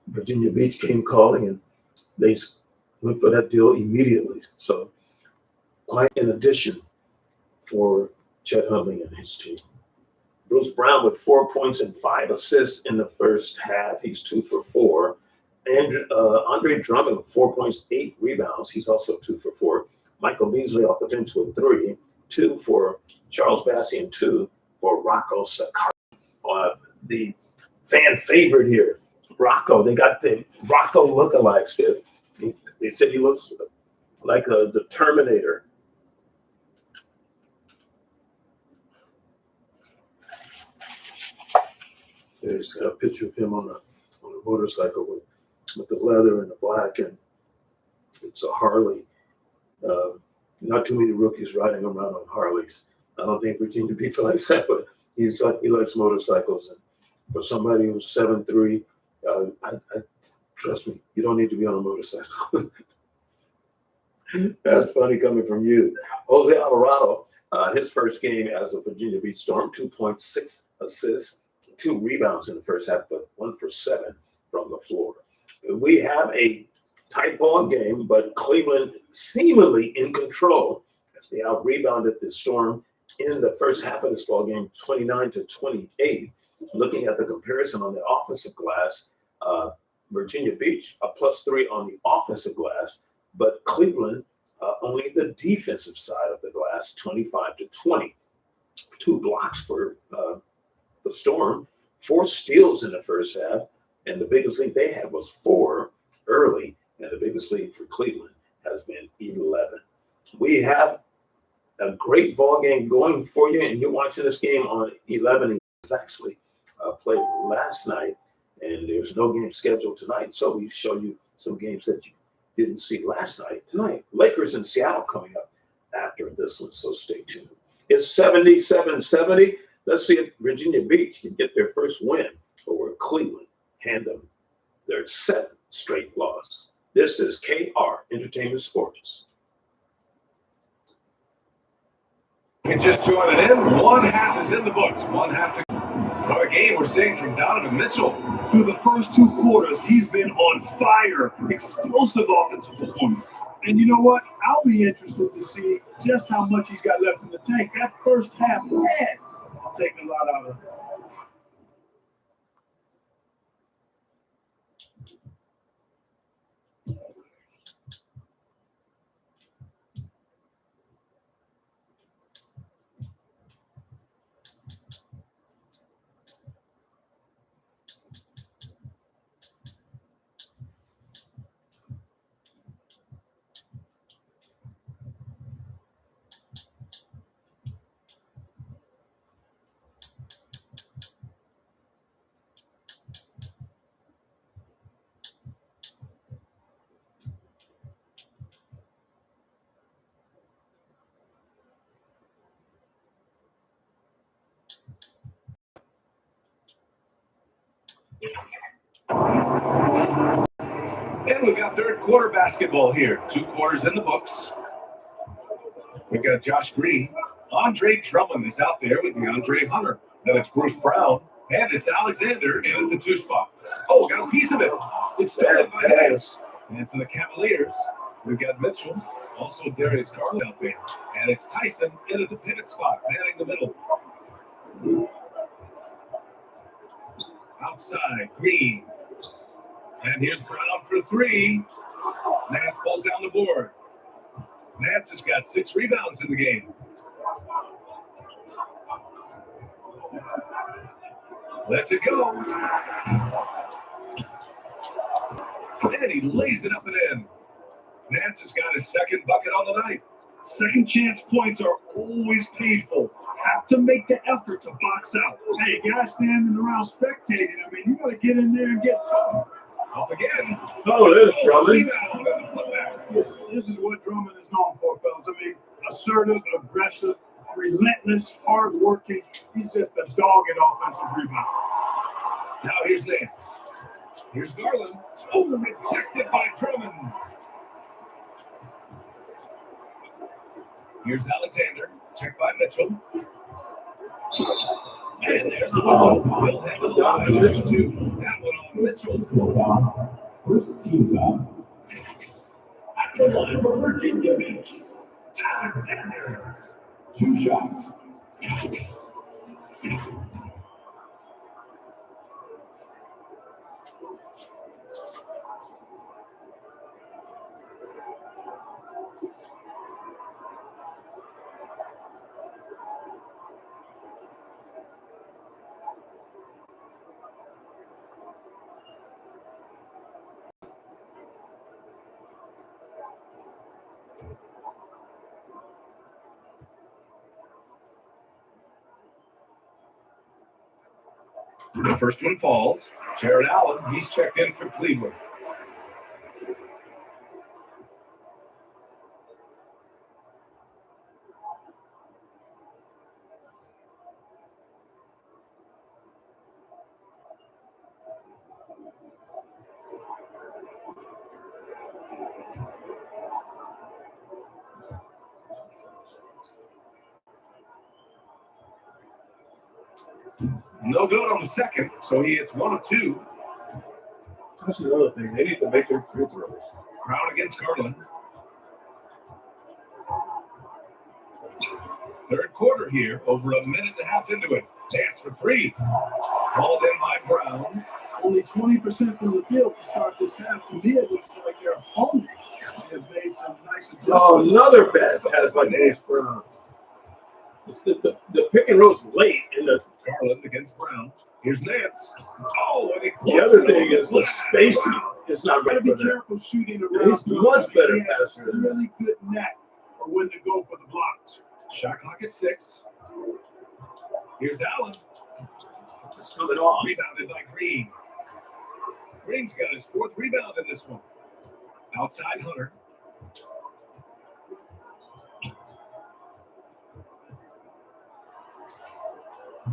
Virginia Beach came calling, and they went for that deal immediately. So quite an addition for Chet Huntley and his team. Bruce Brown with 4 points and 5 assists in the first half. He's 2 for 4. And Andre Drummond with 4 points, 8 rebounds. He's also 2 for 4. Michael Beasley off the bench with 3. 2 for Charles Bassey and 2 for Rocco Sakari. The fan favorite here, Rocco. They got the Rocco lookalikes here. They said he looks like the Terminator. There's got a picture of him on a motorcycle with the leather and the black, and it's a Harley. Not too many rookies riding around on Harleys. I don't think Virginia Beach likes that, but he likes motorcycles. And for somebody who's 7'3", I trust me, you don't need to be on a motorcycle. That's funny coming from you. Jose Alvarado, his first game as a Virginia Beach Storm, 2.6 assists, 2 rebounds in the first half, but 1 for 7 from the floor. We have a tight ball game, but Cleveland seemingly in control as they out-rebounded the Storm in the first half of this ball game, 29-28. Looking at the comparison on the offensive glass, Virginia Beach a +3 on the offensive glass, but Cleveland only the defensive side of the glass, 25-20. 2 blocks for the Storm, 4 steals in the first half, and the biggest lead they had was 4 early, and the biggest lead for Cleveland has been 11. We have a great ball game going for you, and you're watching this game on 11. It was actually played last night And there's no game scheduled tonight, so we show you some games that you didn't see last night. Tonight, Lakers in Seattle coming up after this one, so stay tuned. It's 77-70. Let's see if Virginia Beach can get their first win over Cleveland, hand them their 7th straight loss. This is KR Entertainment Sports. You can just join it in. One half is in the books. One half to what a game we're seeing from Donovan Mitchell. Through the first 2 quarters, he's been on fire. Explosive offensive performance. And you know what? I'll be interested to see just how much he's got left in the tank. That first half, man, I'll take a lot out of it. And we've got third quarter basketball here. 2 quarters in the books. We've got Josh Green. Andre Drummond is out there with DeAndre Hunter. Then it's Bruce Brown. And it's Alexander in at the 2 spot. Oh, got a piece of it. It's stolen by Davis. And for the Cavaliers, we've got Mitchell. Also Darius Garland out there. And it's Tyson in at the pivot spot, manning the middle. Outside, Green. And here's Brown for 3. Nance pulls down the board. Nance has got 6 rebounds in the game. Lets it go. And he lays it up and in. Nance has got his 2nd bucket on the night. Second chance points are always painful. Have to make the effort to box out. Hey, guys standing around spectating, I mean, you got to get in there and get tough. Up again. Oh, there's Drummond. This is what Drummond is known for, fellas. I mean, assertive, aggressive, relentless, hardworking. He's just a dog at offensive rebound. Now here's Nance. Here's Garland. Oh, rejected by Drummond. Here's Alexander. Checked by Mitchell. And there's the whistle. He'll have the line. There's 2. That one on Mitchell's. First team foul. At the line for Virginia Beach, Alexander. 2 shots. The first one falls. Jared Allen, he's checked in for Cleveland. No good on the second, so he hits 1 of 2. That's another thing. They need to make their free throws. Brown against Garland. Third quarter here, over a minute and a half into it. Dance for 3. Called in by Brown. Only 20% from the field to start this half. To me, it looks like their opponents have made some nice adjustments. Oh, another bad pass by Darius Brown. The pick and roll's late in the Garland against Brown. Here's Nance. Oh, and he The other thing is the spacing is not Got to right be for that. careful shooting around. He's much better He has passer a than that. really good net for when to go for the blocks. Shot clock at 6. Here's Allen. It's coming off. Rebounded by Green. Green's got his 4th rebound in this one. Outside Hunter.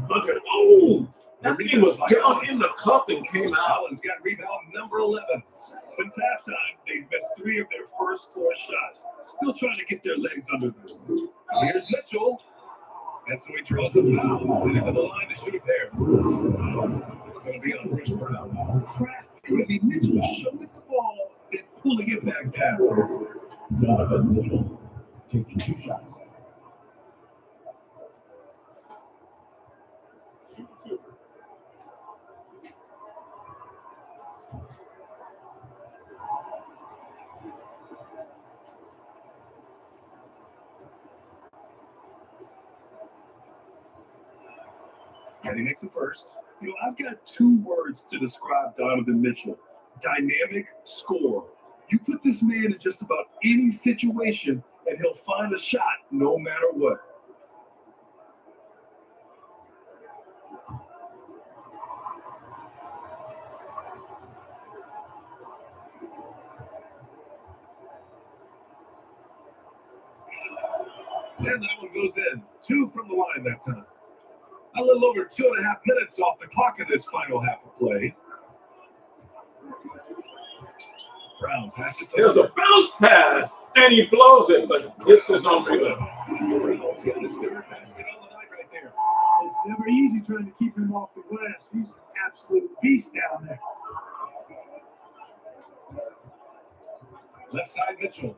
Hunter, oh, that thing was down in the cup and came out. Allen's got rebound number 11. Since halftime, they've missed 3 of their first 4 shots. Still trying to get their legs under them. Here's Mitchell. And so he draws the foul. Headed to the line to shoot a pair. It's going to be on Bruce Brown. Crafty Mitchell showing the ball and pulling it back down. Donovan Mitchell taking 2 shots. And he makes the first. You know, I've got 2 words to describe Donovan Mitchell. Dynamic scorer. You put this man in just about any situation and he'll find a shot no matter what. And that one goes in. 2 from the line that time. A little over 2.5 minutes off the clock in this final half of play. Brown passes to There's a bounce pass, and he blows it, but this is on rebound. Brown's got his 3rd basket on the night right there. It's never easy trying to keep him off the glass. He's an absolute beast down there. Left side Mitchell.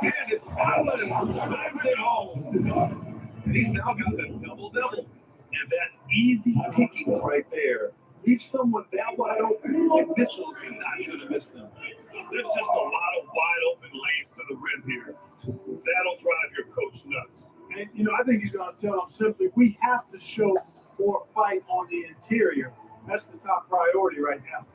And it's Allen. Finds it home. And he's now got the double-double. And that's easy pickings right there. Leave someone that wide open like Mitchell, you're not going to miss them. There's just a lot of wide open lanes to the rim here. That'll drive your coach nuts. And, you know, I think he's going to tell them simply, we have to show more fight on the interior. That's the top priority right now.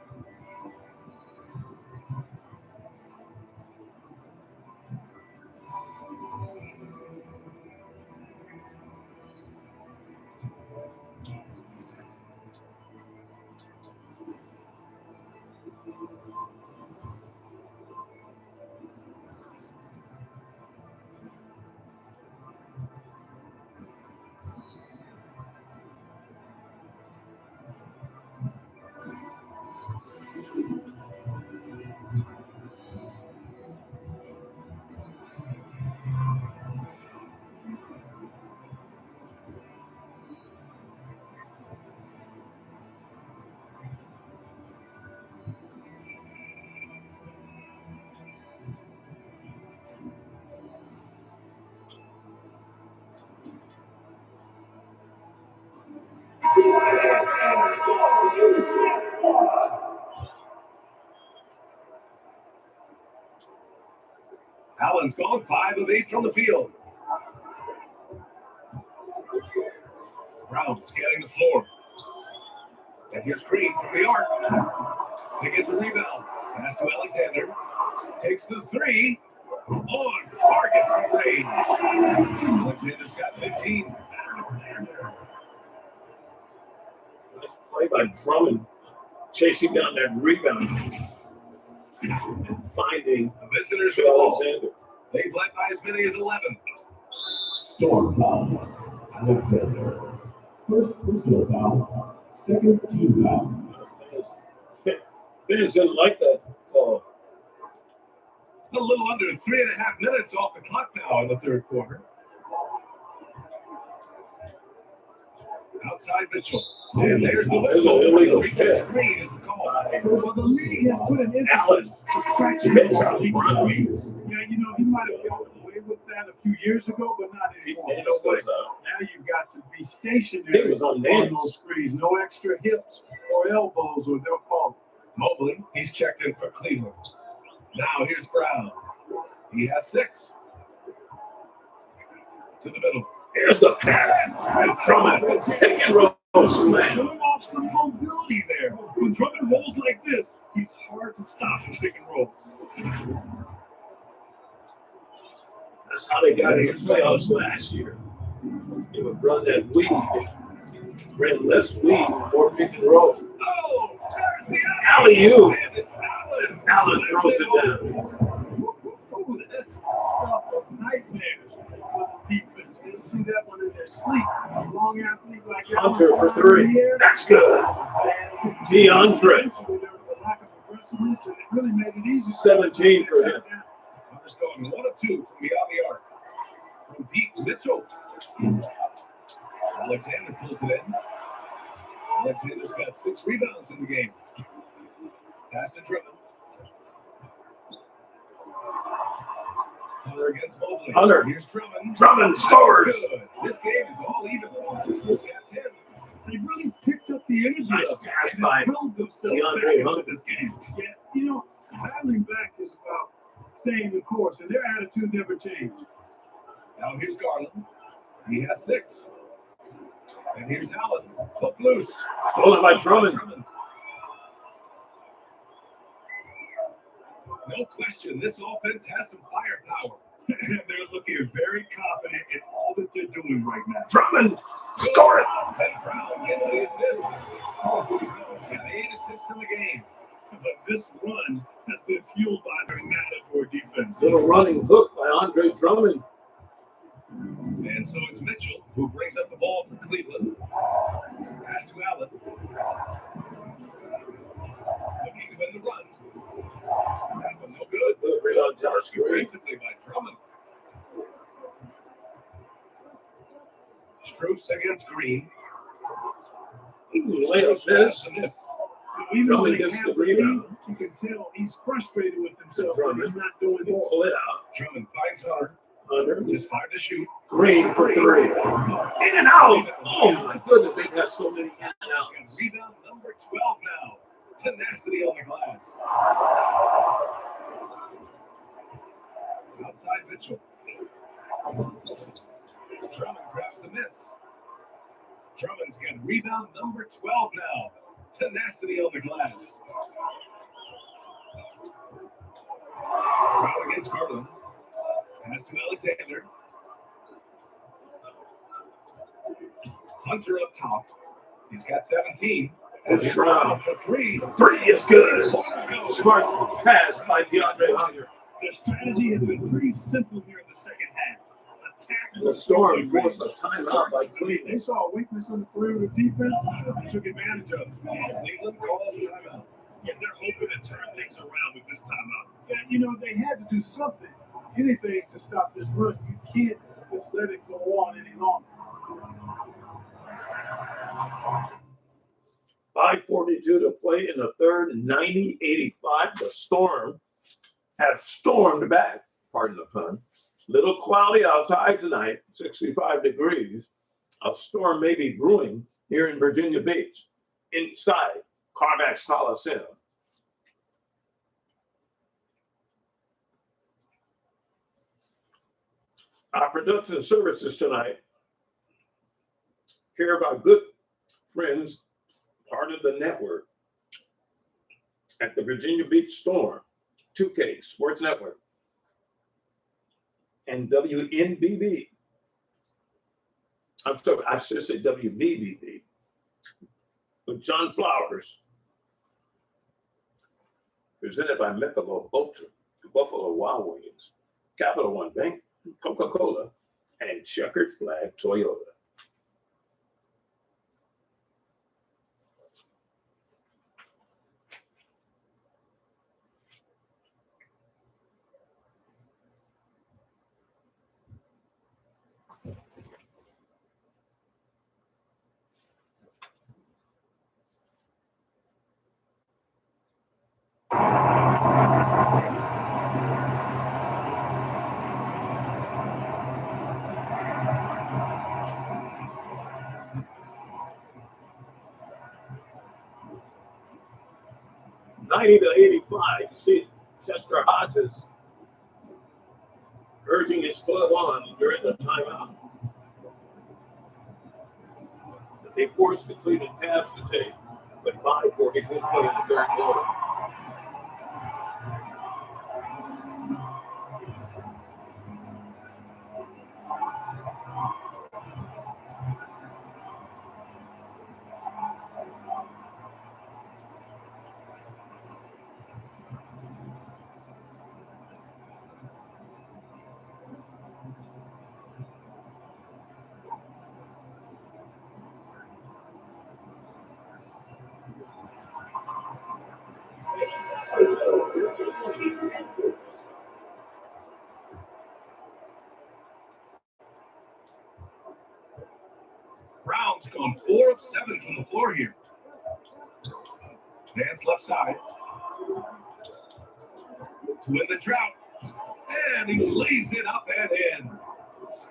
Allen's gone 5 of 8 from the field. Brown scanning the floor. And here's Green from the arc. He gets a rebound. Pass to Alexander. Takes the 3. On target from range. Alexander's got 15. Nice play by Drummond, chasing down that rebound and finding The visitors to with the ball. Alexander. They've led by as many as 11. Storm foul. Alexander. First personal foul. Second team foul. Fans didn't like that call. A little under 3.5 minutes off the clock now in the 3rd quarter. Outside Mitchell. And there's the There's whistle. an illegal Because hit. Green is the call. Well, the league has put an Allen. emphasis to cracking Mitchell. down on illegal screens. Yeah, you know, he might have gotten away with that a few years ago, but not anymore. He You know what? goes out. Now you've got to be stationary He was on on nails. those screens. No extra hips or elbows, or they'll call it. Mobley, he's checked in for Cleveland. Now here's Brown. He has 6. To the middle. Here's the pass. And Drummond, pick and roll smash. Showing off some mobility there. When Drummond rolls like this, he's hard to stop in pick and rolls. That's how they got in the playoffs last year. They would run that weed. Ran less weed, more pick and roll. Oh, Alley-oop. And it's Allen. Allen throws it down. Ooh, that's the stuff of nightmares for the defense. They'll see that one in their sleep. A long athlete like Hunter Allen for three. That's good. DeAndre. Eventually, there was a lack of aggressiveness, and it really made it easy. 17 for him. Hunter's going 1 of 2 from beyond the arc. From deep, Mitchell. Alexander pulls it in. Alexander's got 6 rebounds in the game. Pass to Drummond. Hunter against Mobley. Hunter. Here's Drummond. Drummond scores. Good. This game is all even. He's got 10. They really picked up the energy Nice up pass and by held themselves DeAndre back into Hunter. this game. Yeah, you know, battling back is about staying the course, and their attitude never changed. Now here's Garland. He has 6. And here's Allen. Hook loose. Stolen by Drummond. No question, this offense has some firepower. They're looking very confident in all that they're doing right now. Drummond. Score it. And Brown gets the assist. Brown's got 8 assists in the game. But this run has been fueled by their Matador defense. Little running hook by Andre Drummond. And so it's Mitchell who brings up the ball for Cleveland. Pass to Allen. Looking to win the run. That one no good. Good rebound, Josh Green. Defensively by Drummond. Strus against Green. Layup miss. Even Drummond when they gets have the the lead, rebound. you can tell he's frustrated with himself when Drummond. he's not doing it. Pull it out. Drummond finds Hunter. Hunter. Just 5 to shoot. Green for 3. In and out. Oh my goodness, they have so many in and out. Rebound number 12 now. Tenacity on the glass. Outside Mitchell. Drummond grabs the miss. Drummond's got rebound number 12 now. Tenacity on the glass. Brown against Garland. Pass to Alexander. Hunter up top. He's got 17. It's Brown. For 3. 3 is good. Smart pass by DeAndre Hunter. Their strategy has been pretty simple here in the second half. Attack And the Storm forced a timeout by They Cleveland. saw a weakness in the perimeter defense and took advantage of it. Cleveland calls timeout. Yeah, they're hoping to turn things around with this timeout. Yeah, you know, they had to do something, anything to stop this run. You can't just let it go on any longer. 5:42 to play in the third, 90-85. The Storm have stormed back, pardon the pun. Little cloudy outside tonight, 65 degrees. A storm may be brewing here in Virginia Beach, inside Carmax Coliseum. Our production services tonight care of our good friends, part of the network at the Virginia Beach Storm, 2K Sports Network, and WNBB. I'm sorry, I should say WVBB, with John Flowers, presented by Michelob Ultra, Buffalo Wild Wings, Capital One Bank, Coca-Cola, and Checkered Flag Toyota. '90 to '85, you see Chester Hodges urging his club on during the timeout that they forced the Cleveland Cavs to take with 5:42 to play in the third quarter. gone 4 of 7 from the floor here. Nance left side. To win the drought. And he lays it up and in.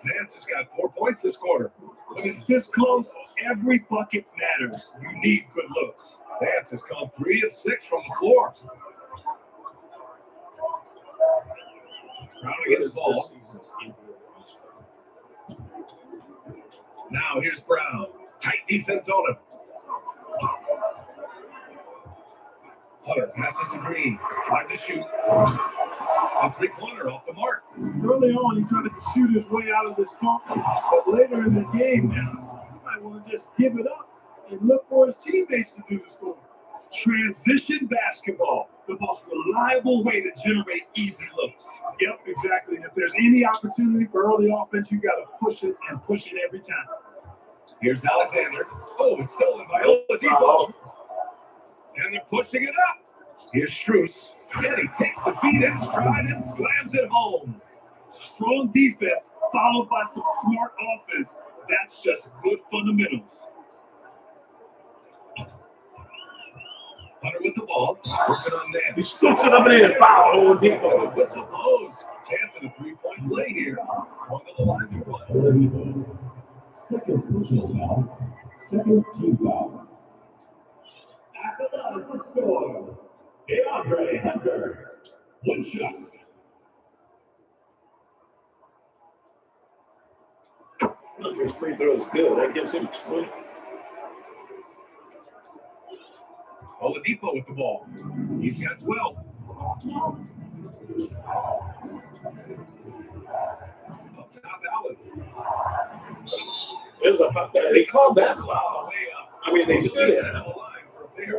Nance has got 4 points this quarter. When it's this close, every bucket matters. You need good looks. Nance has gone 3 of 6 from the floor. Brown against ball. Now here's Brown. Tight defense on him. Hunter passes to Green. 5 to shoot. A 3-pointer off the mark. Early on, he tried to shoot his way out of this funk, but later in the game now, he might want to just give it up and look for his teammates to do the scoring. Transition basketball, the most reliable way to generate easy looks. Yep, exactly. And if there's any opportunity for early offense, you got to push it and push it every time. Here's Alexander. Oh, it's stolen by Oladipo. And they're pushing it up. Here's Strus. And he takes the feet in stride and slams it home. Strong defense followed by some smart offense. That's just good fundamentals. Hunter with the ball. Working on that. He scoops it up and in. Foul. Oladipo. Whistle blows. Chance of a 3-point play here. Going to the line for one. Oladipo. Second personal foul. Second team foul. At the line for score, DeAndre Hunter. 1 shot. Hunter's free throw is good. That gives him 20. Oladipo with the ball. He's got 12. Up top, Allen. It was a foul. They called that foul. Way up. I mean, they should have. The line for a pair.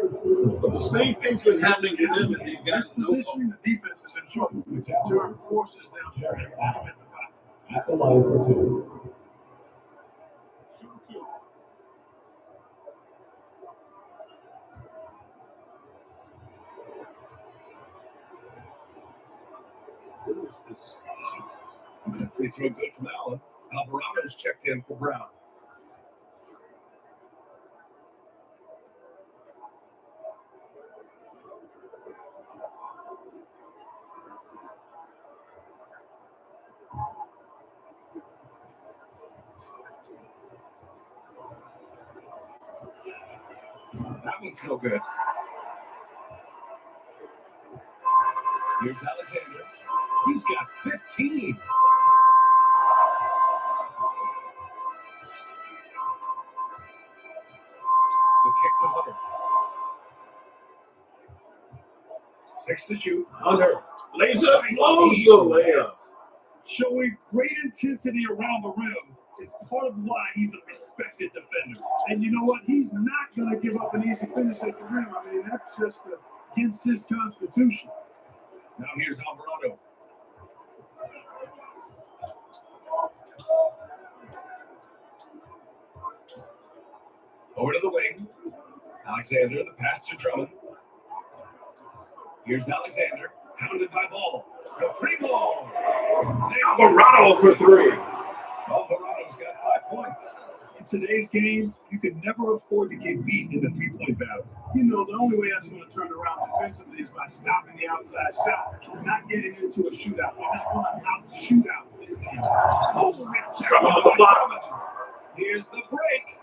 But the same thing's been happening to them and these guys. This positioning, the defense is in trouble. Turn forces them to commit the foul. At the line for 2. Shoot 2. Free throw good from Allen. Alvarado's checked in for Brown. That one's no good. Here's Alexander. He's got 15. The kick to Hunter. 6 to shoot. Hunter lays it up, blows the layup. Showing great intensity around the rim is part of why he's a respected defender. And you know what? He's not going to give up an easy finish at the rim. I mean, that's just against his constitution. Now here's Alvarado. Over to the wing. Alexander, the pass to Drummond. Here's Alexander, hounded by Ball. The free ball. Alvarado for 3. Alvarado's got 5 points. In today's game, you can never afford to get beat in the three-point battle. You know, the only way that's going to turn around defensively is by stopping the outside shot, not getting into a shootout. We're not going to out-shoot out this team. Drummond with the block. Here's the break.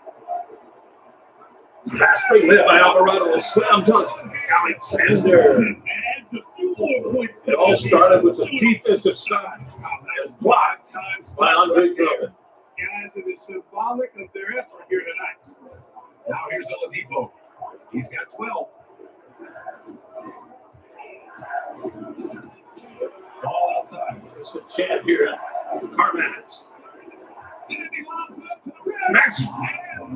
Pass straight led by Alvarado. A slam dunk. Alexander. Adds a few more points. It all started with a defensive stop. And blocked by Andre Drummond. Guys, it is symbolic of their effort here tonight. Now here's Oladipo. He's got 12. Ball outside. It's the champ here at Carmax. Max.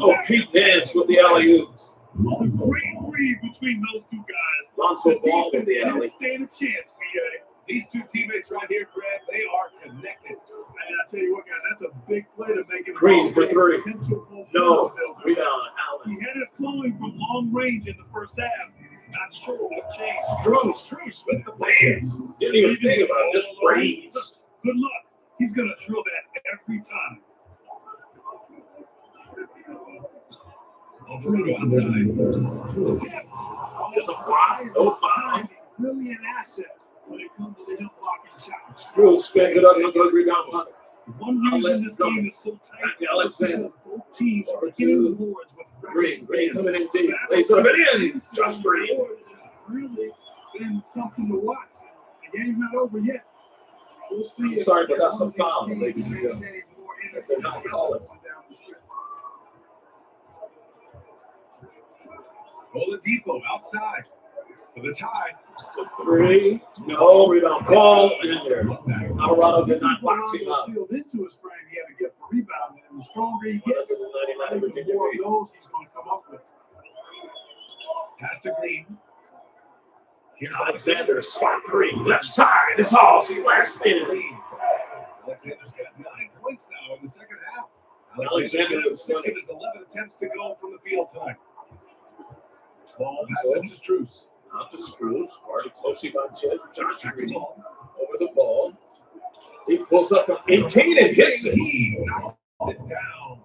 Oh, Pete Nance with the alley-oops. A great read between those two guys. Lonzo Ball with the alley. Didn't stand a chance, BA. These two teammates right here, Greg, they are connected. And I tell you what, guys, that's a big play to make it. Green for 3. No. We Rebound, He Allen. had it flowing from long range in the first half. Not sure what changed. Strus with the dance. Didn't even think about it. Just raised. Good luck. He's going to drill that every time. Alvarado outside. It's a fly. No foul. Really an asset when it comes to him blocking shots. Drew spins it up and a good rebound. One reason this game is so tight is because both teams are hitting the boards with Green coming in deep. They put it in. Just Green. It's really been something to watch. The game's not over yet. We'll see. Sorry, but that's a foul, ladies and gentlemen. If they're not calling. Oladipo outside for the tie. Three. No rebound. Ball in there. Colorado did not box him up. Field into his frame, he had to get for rebounding, and the stronger he gets, I think the more of those he's going to come up with. Pass to Green. Here's Alexander. Spot three. Left side. It's all splash in. Alexander's got 9 points now in the second half. Alexander has 6 of his 11 attempts to go from the field tonight. Ball passes to Strus. Not to Strus. Already closely by Josh Green. Over the ball. He pulls up an 18 and hits it. He knocks it down.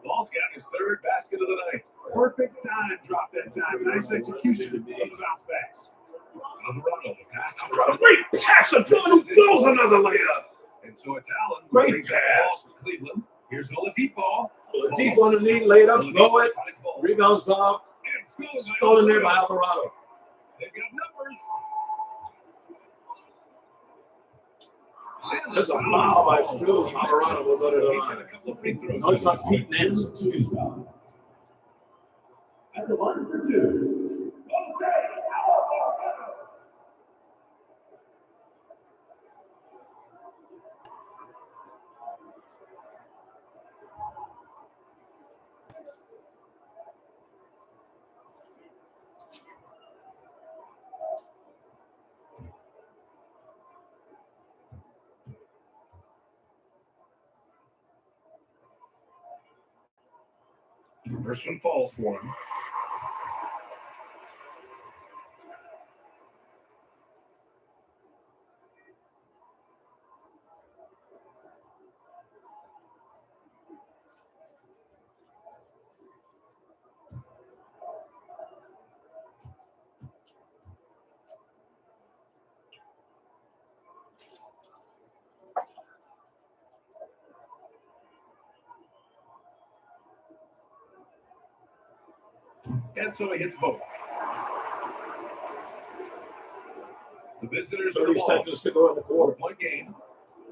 Ball's got his 3rd basket of the night. Perfect time drop that time. Nice execution of the bounce backs. Alvarado, the pass to A great pass until he goes another layup. And so it's Allen. Great pass. For Cleveland. Here's Oladipo. Deep on the knee, laid up, blow it. Rebounds off. Stolen there by Alvarado. They've got numbers. There's a foul by Strus. Alvarado will go to the He's got a line. couple of free throws. No, it's not Pete Nance. At the line for two, First one falls for him. And so he hits both. The visitors are 30 seconds to go in the quarter. 4-point game.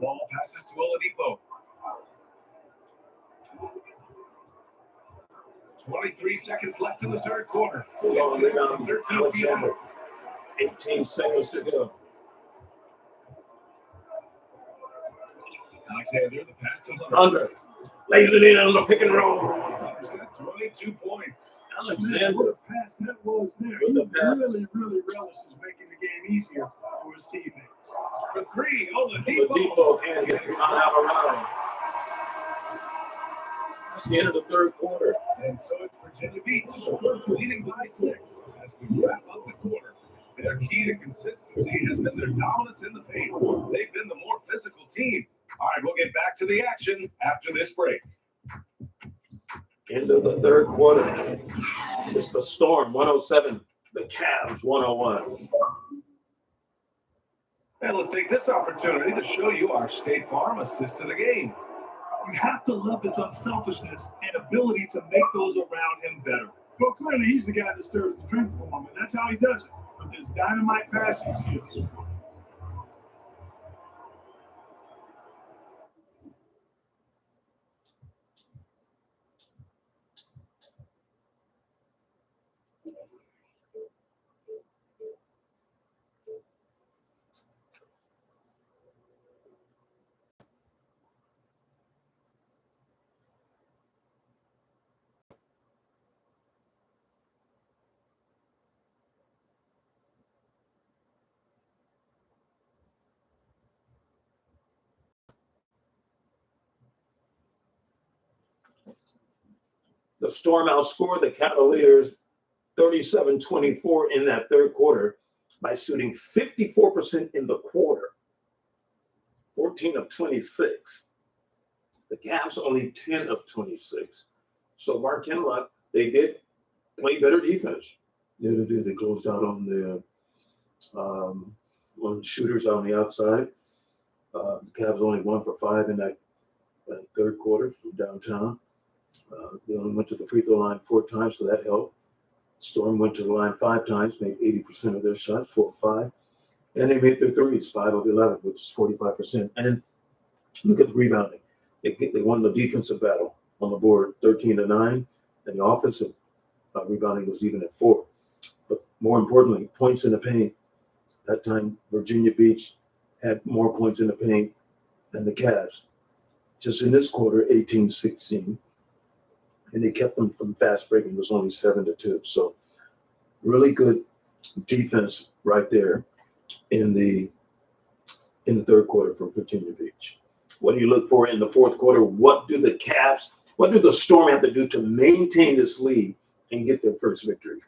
Ball passes to Oladipo. 23 seconds left in the third quarter. Rebound, 13 feet out. 18 seconds to go. Alexander, the pass to Hunter. Under. Lays it in on the pick and roll. Hunter's got 22 points. What Alexander. a pass that was there. He Good pass. really relishes making the game easier for his teammates. For 3, Oladipo. Oladipo can't get it on Alvarado. That's the end of the third quarter. And so it's Virginia Beach, leading by 6 as we wrap up the quarter. Their key to consistency has been their dominance in the paint. They've been the more physical team. All right, we'll get back to the action after this break. End of the third quarter. It's the Storm 107, the Cavs 101. And let's take this opportunity to show you our State Farm assist to the game. You have to love his unselfishness and ability to make those around him better. Well, clearly he's the guy that stirs the drink for him, and that's how he does it, with his dynamite passing skills. The Storm outscored the Cavaliers 37-24 in that third quarter by shooting 54% in the quarter, 14 of 26. The Cavs only 10 of 26. So Mark Kenlock they did play better defense. Yeah, they did. They closed out on shooters on the outside. The Cavs only 1 for 5 in that third quarter from downtown. They only went to the free throw line 4 times, so that helped. Storm went to the line 5 times, made 80% of their shots, 4 of 5. And they made their threes, 5 of 11, which is 45%. And look at the rebounding. They won the defensive battle on the board, 13-9, and the offensive rebounding was even at 4. But more importantly, points in the paint. That time, Virginia Beach had more points in the paint than the Cavs. Just in this quarter, 18-16. And they kept them from fast breaking. It was only 7-2. So really good defense right there in the third quarter for Virginia Beach. What do you look for in the fourth quarter? What do the Storm have to do to maintain this lead and get their first victory?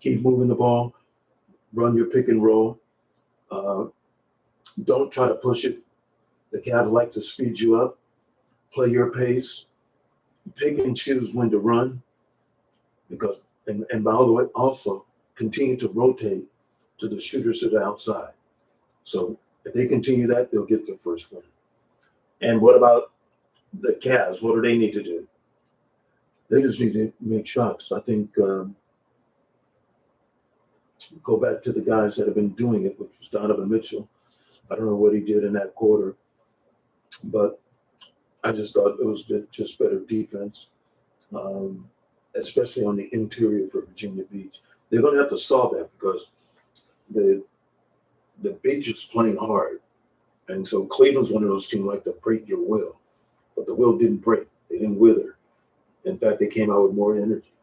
Keep moving the ball, run your pick and roll. Don't try to push it. The Cavs like to speed you up, play your pace, pick and choose when to run, because and by the way, also continue to rotate to the shooters to the outside. So if they continue that, they'll get their first win. And what about the Cavs? What do they need to do? They just need to make shots. I think go back to the guys that have been doing it, which was Donovan Mitchell. I don't know what he did in that quarter, but I just thought it was just better defense, especially on the interior for Virginia Beach. They're going to have to solve that because the Beach is playing hard. And so Cleveland's one of those teams like to break your will. But the will didn't break. They didn't wither. In fact, they came out with more energy.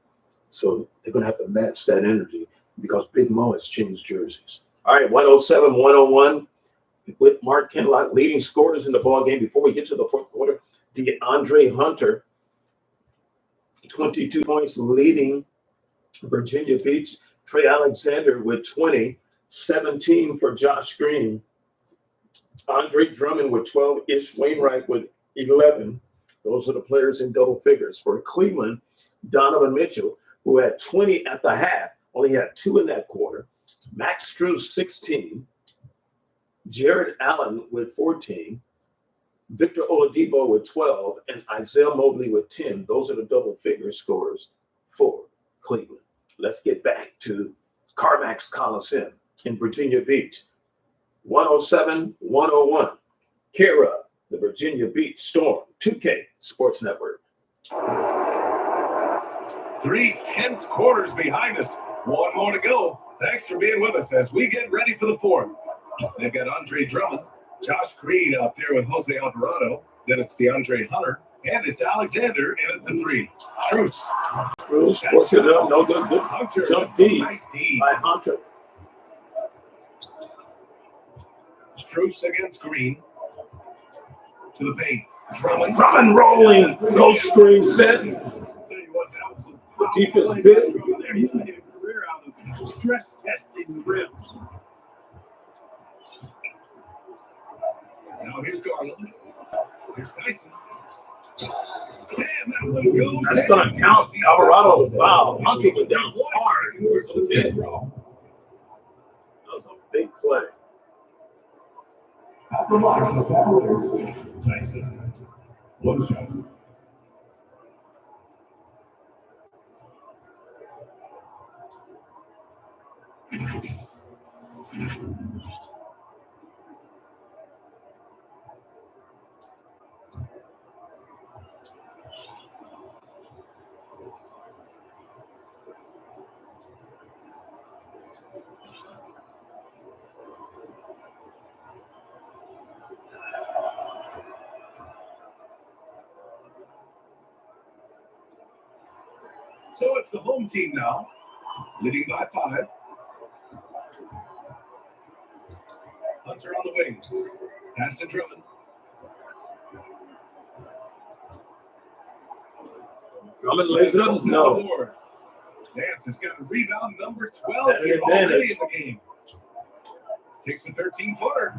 So they're going to have to match that energy because Big Mo has changed jerseys. All right, 107-101 with Mark Kenlock leading scorers in the ball game. Before we get to the fourth quarter, DeAndre Hunter, 22 points leading Virginia Beach. Trey Alexander with 20, 17 for Josh Green. Andre Drummond with 12, Ish Wainwright with 11. Those are the players in double figures. For Cleveland, Donovan Mitchell, who had 20 at the half, only had 2 in that quarter. Max Strus, 16. Jared Allen with 14. Victor Oladipo with 12. And Isaiah Mobley with 10. Those are the double figure scorers for Cleveland. Let's get back to CarMax Coliseum in Virginia Beach. 107-101. Kara, the Virginia Beach Storm, 2K Sports Network. 3 tense quarters behind us. 1 more to go. Thanks for being with us as we get ready for the fourth. They've got Andre Drummond, Josh Green out there with Jose Alvarado. Then it's DeAndre Hunter, and it's Alexander in at the 3. Strus Force it up. No good. Good Hunter. jump D Nice D. by Hunter. Strus against Green. To the paint. Drummond rolling. Go screen set. Tell you what, that was The defense bit. there. He's making a career out of stress testing the rims. Now here's Garland. Here's Tyson. And that one goes. That's going to count. Alvarado's foul. Hunter was down hard. That was a big play. At the line, the Cavaliers, Tyson. 1 shot. So it's the home team now, leading by 5. Hunter on the wing. Pass to Drummond. Drummond lays it up. No. Nance has got a rebound number 12 At an here already advantage. in the game. Takes a 13-footer.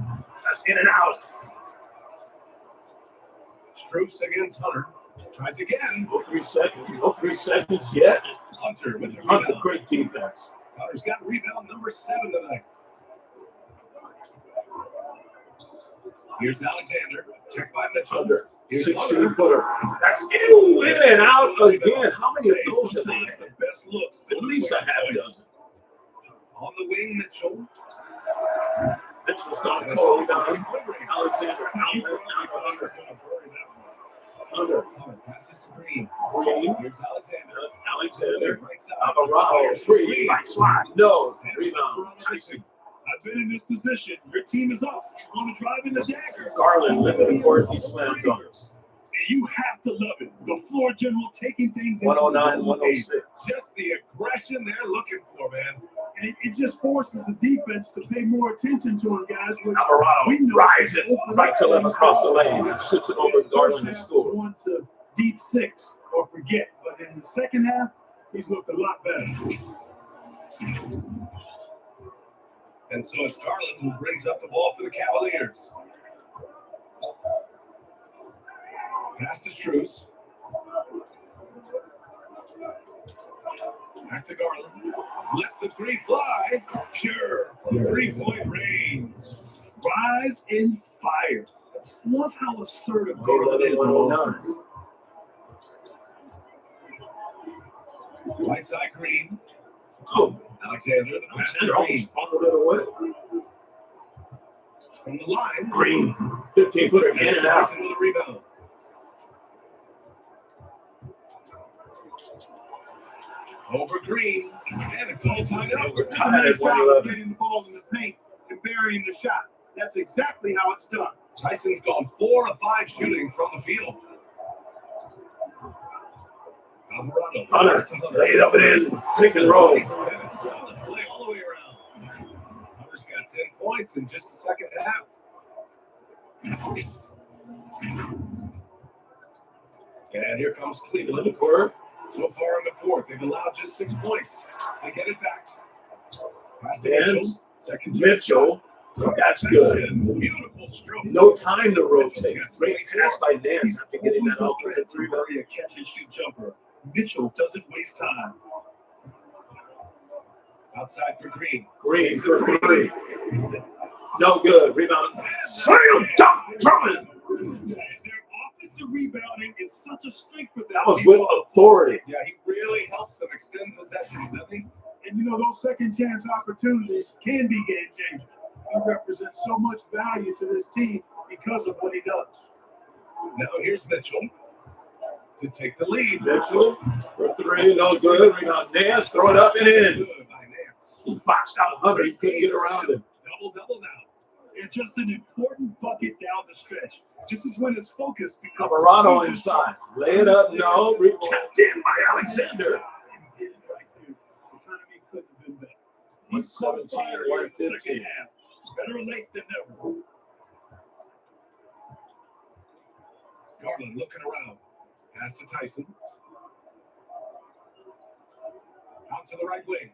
That's in and out. Strus against Hunter. Tries again. No 3 seconds. No 3 seconds yet. Hunter with the Hunter, rebound. great defense. Hunter's got rebound number 7 tonight. Here's Alexander. Check by Mitchell. Hunter, Here's 16-footer. That's in and out again. How many of those have they Sometimes had? the best looks. At least a half dozen. On the wing, Mitchell. Mitchell's not calling down. Alexander, outlet, now Hunter. Hunter, Passes to Green. Green. Here's Alexander. Alexander, Right side. Alvarado, 3, right slide. No, rebound. Tyson. I've been in this position. Your team is up. You want to drive in the dagger. Garland, limited course, he slammed dunks. And you have to love it. The floor general taking things into 109, 106. Just the aggression they're looking for, man. And it just forces the defense to pay more attention to him, guys. which Alvarado we know rides it open right up to left things. across the lane. Shoots it over Garland and First half, scores. going to deep 6 or forget. But in the second half, he's looked a lot better. And so it's Garland who brings up the ball for the Cavaliers. Pass to Strus. Back to Garland. Lets the 3 fly. Pure from 3-point range. Rise and fire. I just love how assertive Garland is. 109. Right side Green. Oh, Alexander, the pass to Alexander Green. almost fumbled it away. From the line. Green, 15-footer, in and out. Tyson with a rebound. Over Green. And it's all tied up. It's a nice job of getting the ball in the paint and burying the shot. That's exactly how it's done. Tyson's gone 4 of 5 shooting from the field. Alvarado. Hunter, lay it up and in. Pick and roll. Solid play all the way around. Hunter's got 10 points in just the second half. And here comes Cleveland. In the court. So far in the fourth, they've allowed just 6 points. They get it back. Pass to Dance. Mitchell. Second Mitchell, that's good. Beautiful stroke. No time to rotate. Great pass by Nance He's after getting always that a offensive threat to rebound. bury a catch-and-shoot jumper. Mitchell doesn't waste time. Outside for Green. Green for 3. No good. Rebound. Slam dunk. Drummond. Their offensive rebounding is such a strength for them. That was with authority. Yeah, he really helps them extend possessions, doesn't he? And you know, those second chance opportunities can be game changers. He represents so much value to this team because of what he does. Now here's Mitchell to take the lead. Mitchell for 3. No good. Rebound. Nance. Throw it up and in. Good by Nance. He boxed out Hunter. He couldn't get around him. Double now. And just an important bucket down the stretch. This is when his focus becomes Alvarado inside. Lay it up. No. Kept in by Alexander. The timing couldn't have been better. He's caught 117, fire here in the 115. second half. Better late than never. Garland looking around. Pass to Tyson. Out to the right wing.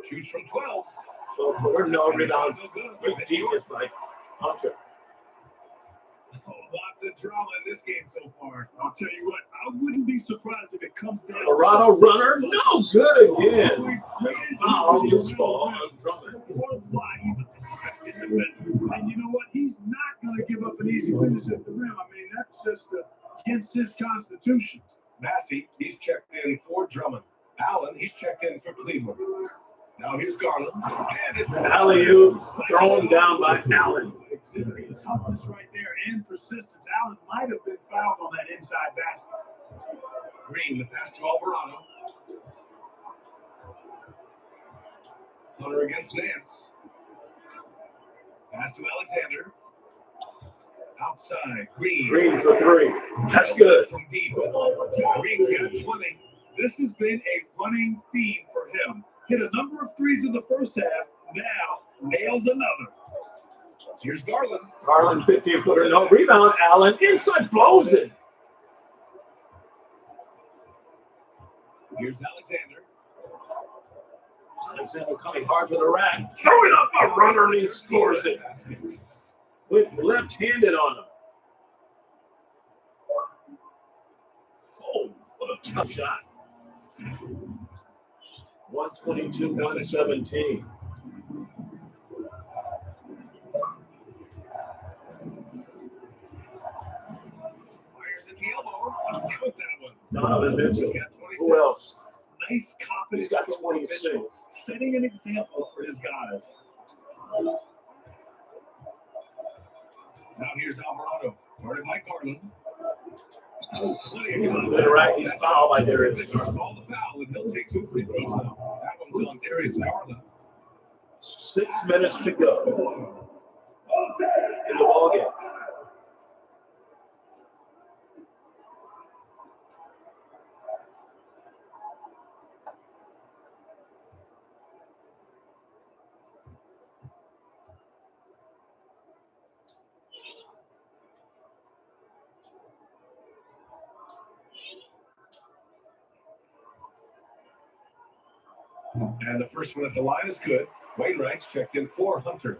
Shoots from 12. So for no rebound. No good. Great defense by Hunter. Oh, lots of drama in this game so far. I'll tell you what, I wouldn't be surprised if it comes down Alvarado runner. No good again. Foul. to His ball on Drummond. why he's a respected defender. And you know what? He's not going to give up an easy finish at the rim. I mean, that's just against his constitution. Massey, he's checked in for Drummond. Allen, he's checked in for Cleveland. Now here's Garland. And it's Alley-oop thrown down by Allen. Exhibiting toughness right there and persistence. Allen might have been fouled on that inside basket. Green, the pass to Alvarado. Hunter against Nance. Pass to Alexander. Outside, Green. Green for 3. That's good. From deep. Green's got 20. This has been a running theme for him. Hit a number of threes in the first half. Now nails another. Here's Garland. Garland 15-footer. No rebound. Allen inside blows it. Here's Alexander. Alexander coming hard to the rack. Throwing up a runner and he scores it. With left-handed on him. tough shot. 122, 117. Fires at the elbow. Count that one. Donovan Mitchell. He's got 26. Who else? Nice confidence. He's got from 26. Mitchell, setting an example for his guys. Now here's Alvarado. Guarded by Garland. Oh, plenty of contact. Literally, he's fouled by Darius He's Garland. called the foul, and he'll take 2 free throws now. That one's on Darius Garland. 6 minutes to go in the ball game. And the first one at the line is good. Wainwright's checked in for Hunter.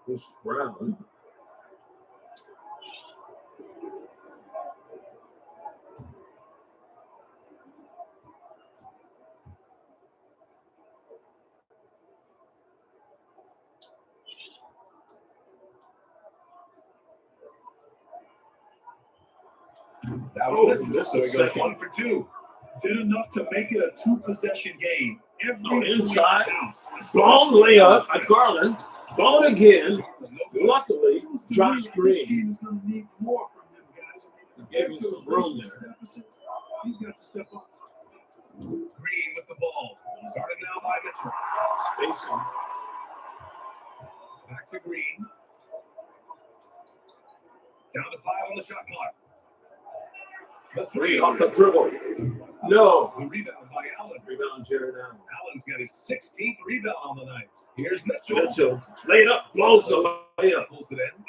Bruce Brown. That one misses, this so he is goes second. 1 for 2. Did enough to make it a 2-possession game. Every point Inside. counts. Blown layup by Garland. Blown again. Garland, no good. Luckily, Josh This Green team is going to need more from them guys. I mean, gave him to some room erase this there. deficit, he's got to step up. Green with the ball. Guarded now by Mitchell. Spacing. Back to Green. Down to 5 on the shot clock. The 3 off the dribble. No. The rebound by Allen. Rebound, Jared Allen. Allen's got his 16th rebound on the night. Here's Mitchell. Mitchell. Lay it up. Blows the layup. Pulls it in.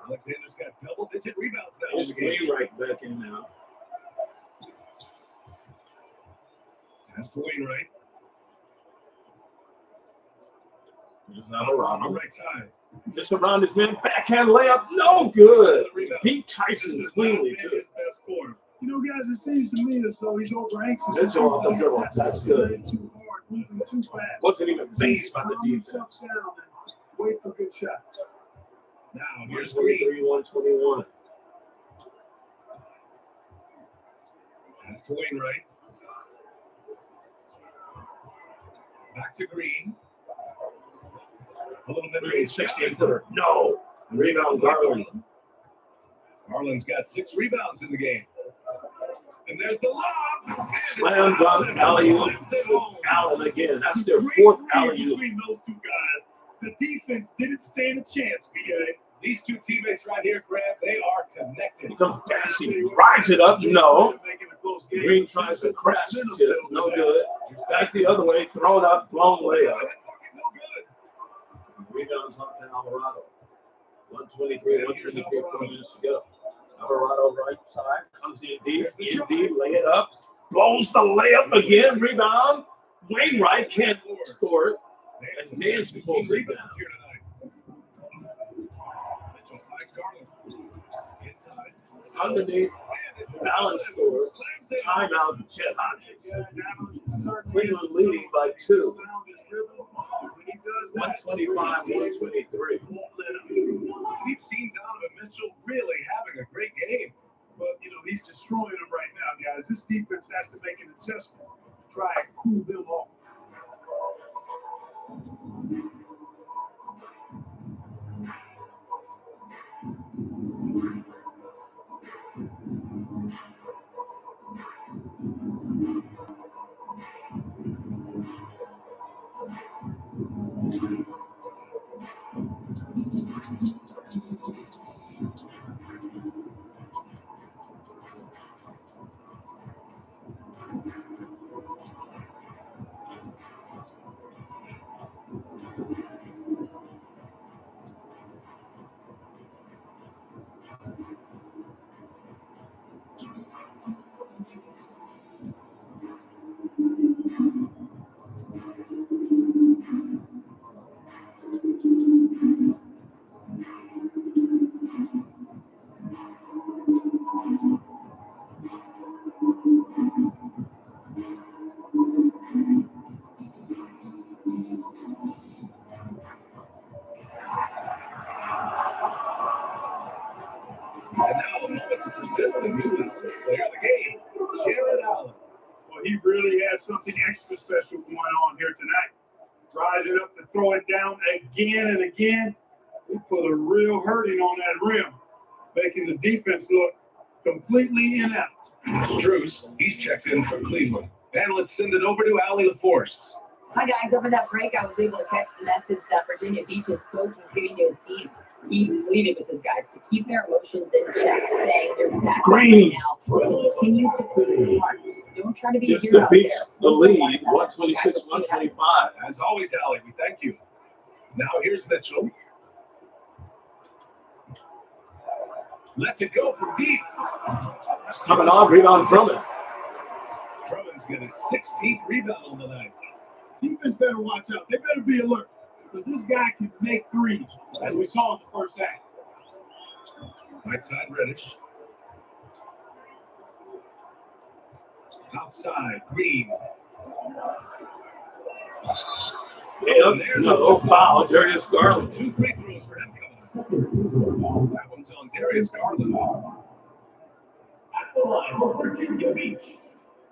Alexander's got double-digit rebounds now in Here's the game. Wainwright back in now. Pass to Wainwright. There's On the Alvarado. right side. Gets around his man. Backhand layup. No good. Pete Tyson cleanly, This is too. his best quarter. You know, guys, it seems to me as though he's over anxious. Mitchell off the dribble. That's good. Playing too hard, moving too fast. Wasn't even phased by the Calm defense. himself down and wait for good shots. Now here's Green. 123, 121. Pass to Wainwright. Back to Green. A little bit Green, 16-footer. No. Rebound, Garland. Garland's got 6 rebounds in the game. And there's the lob. Slam dunk, alley-oop. Allen again. That's their 4th alley-oop. Between those two guys, the defense didn't stand a chance, BA. These two teammates right here, Grant, they are connected. He comes passing. Rides it up. No. Green tries to crash the tip. No good. Back the other way. Thrown up. Blown layup. Rebounds on to Alvarado. 123, 123, 4 minutes to go. Alvarado right side. Comes in deep. Lay it up. Blows the layup again. Rebound. Wainwright can't score it. And Nance pulls it down. here tonight. Mitchell finds Garland. Inside. Underneath. Allen scores. Timeout. Chet Hodges. Cleveland leading by 2. 125, 123. We've seen Donovan Mitchell really having a great game. But, you know, he's destroying them right now, guys. This defense has to make an adjustment. Try and cool them off. has something extra special going on here tonight. Rising up to throw it down again and again. He put a real hurting on that rim, making the defense look completely inept. Struce, he's checked in for Cleveland. And let's send it over to Allie LaForce. Hi guys, over that break I was able to catch the message that Virginia Beach's coach was giving to his team. He pleaded with his guys to keep their emotions in check, saying they're back right now. Continue to play smart. Don't try to be a Gives hero the out Beach there. the Look for lead, one another. 126-125. As always, Allie, we thank you. Now here's Mitchell. Lets it go from deep. That's coming on, rebound Drummond. Drummond's got his 16th rebound on the night. Defense better watch out. They better be alert, because this guy can make threes, as we saw in the first half. Right side, Reddish. Outside, Green. Yep, no foul, Darius Garland. 2 free throws for him coming. Second personal foul. That one's on Darius Garland. At the line for Virginia Beach,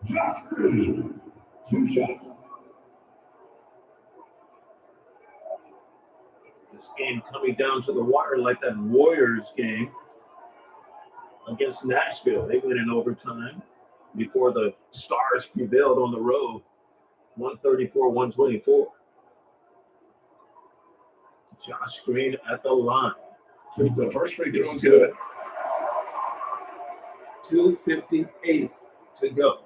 Josh Green. 2 shots. This game coming down to the wire like that Warriors game against Nashville. They went in overtime before the Stars prevailed on the road, 134-124. Josh Green at the line. The first free throw is good. 2:58 to go.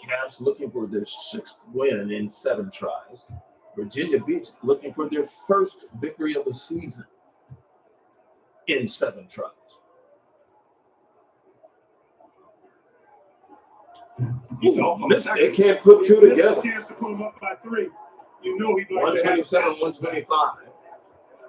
Cavs looking for their 6th win in 7 tries. Virginia Beach looking for their first victory of the season in 7 tries. He's off on the They second. can't put 2 If he together. missed a chance to put him up by 3. You know he'd like to have 127-125.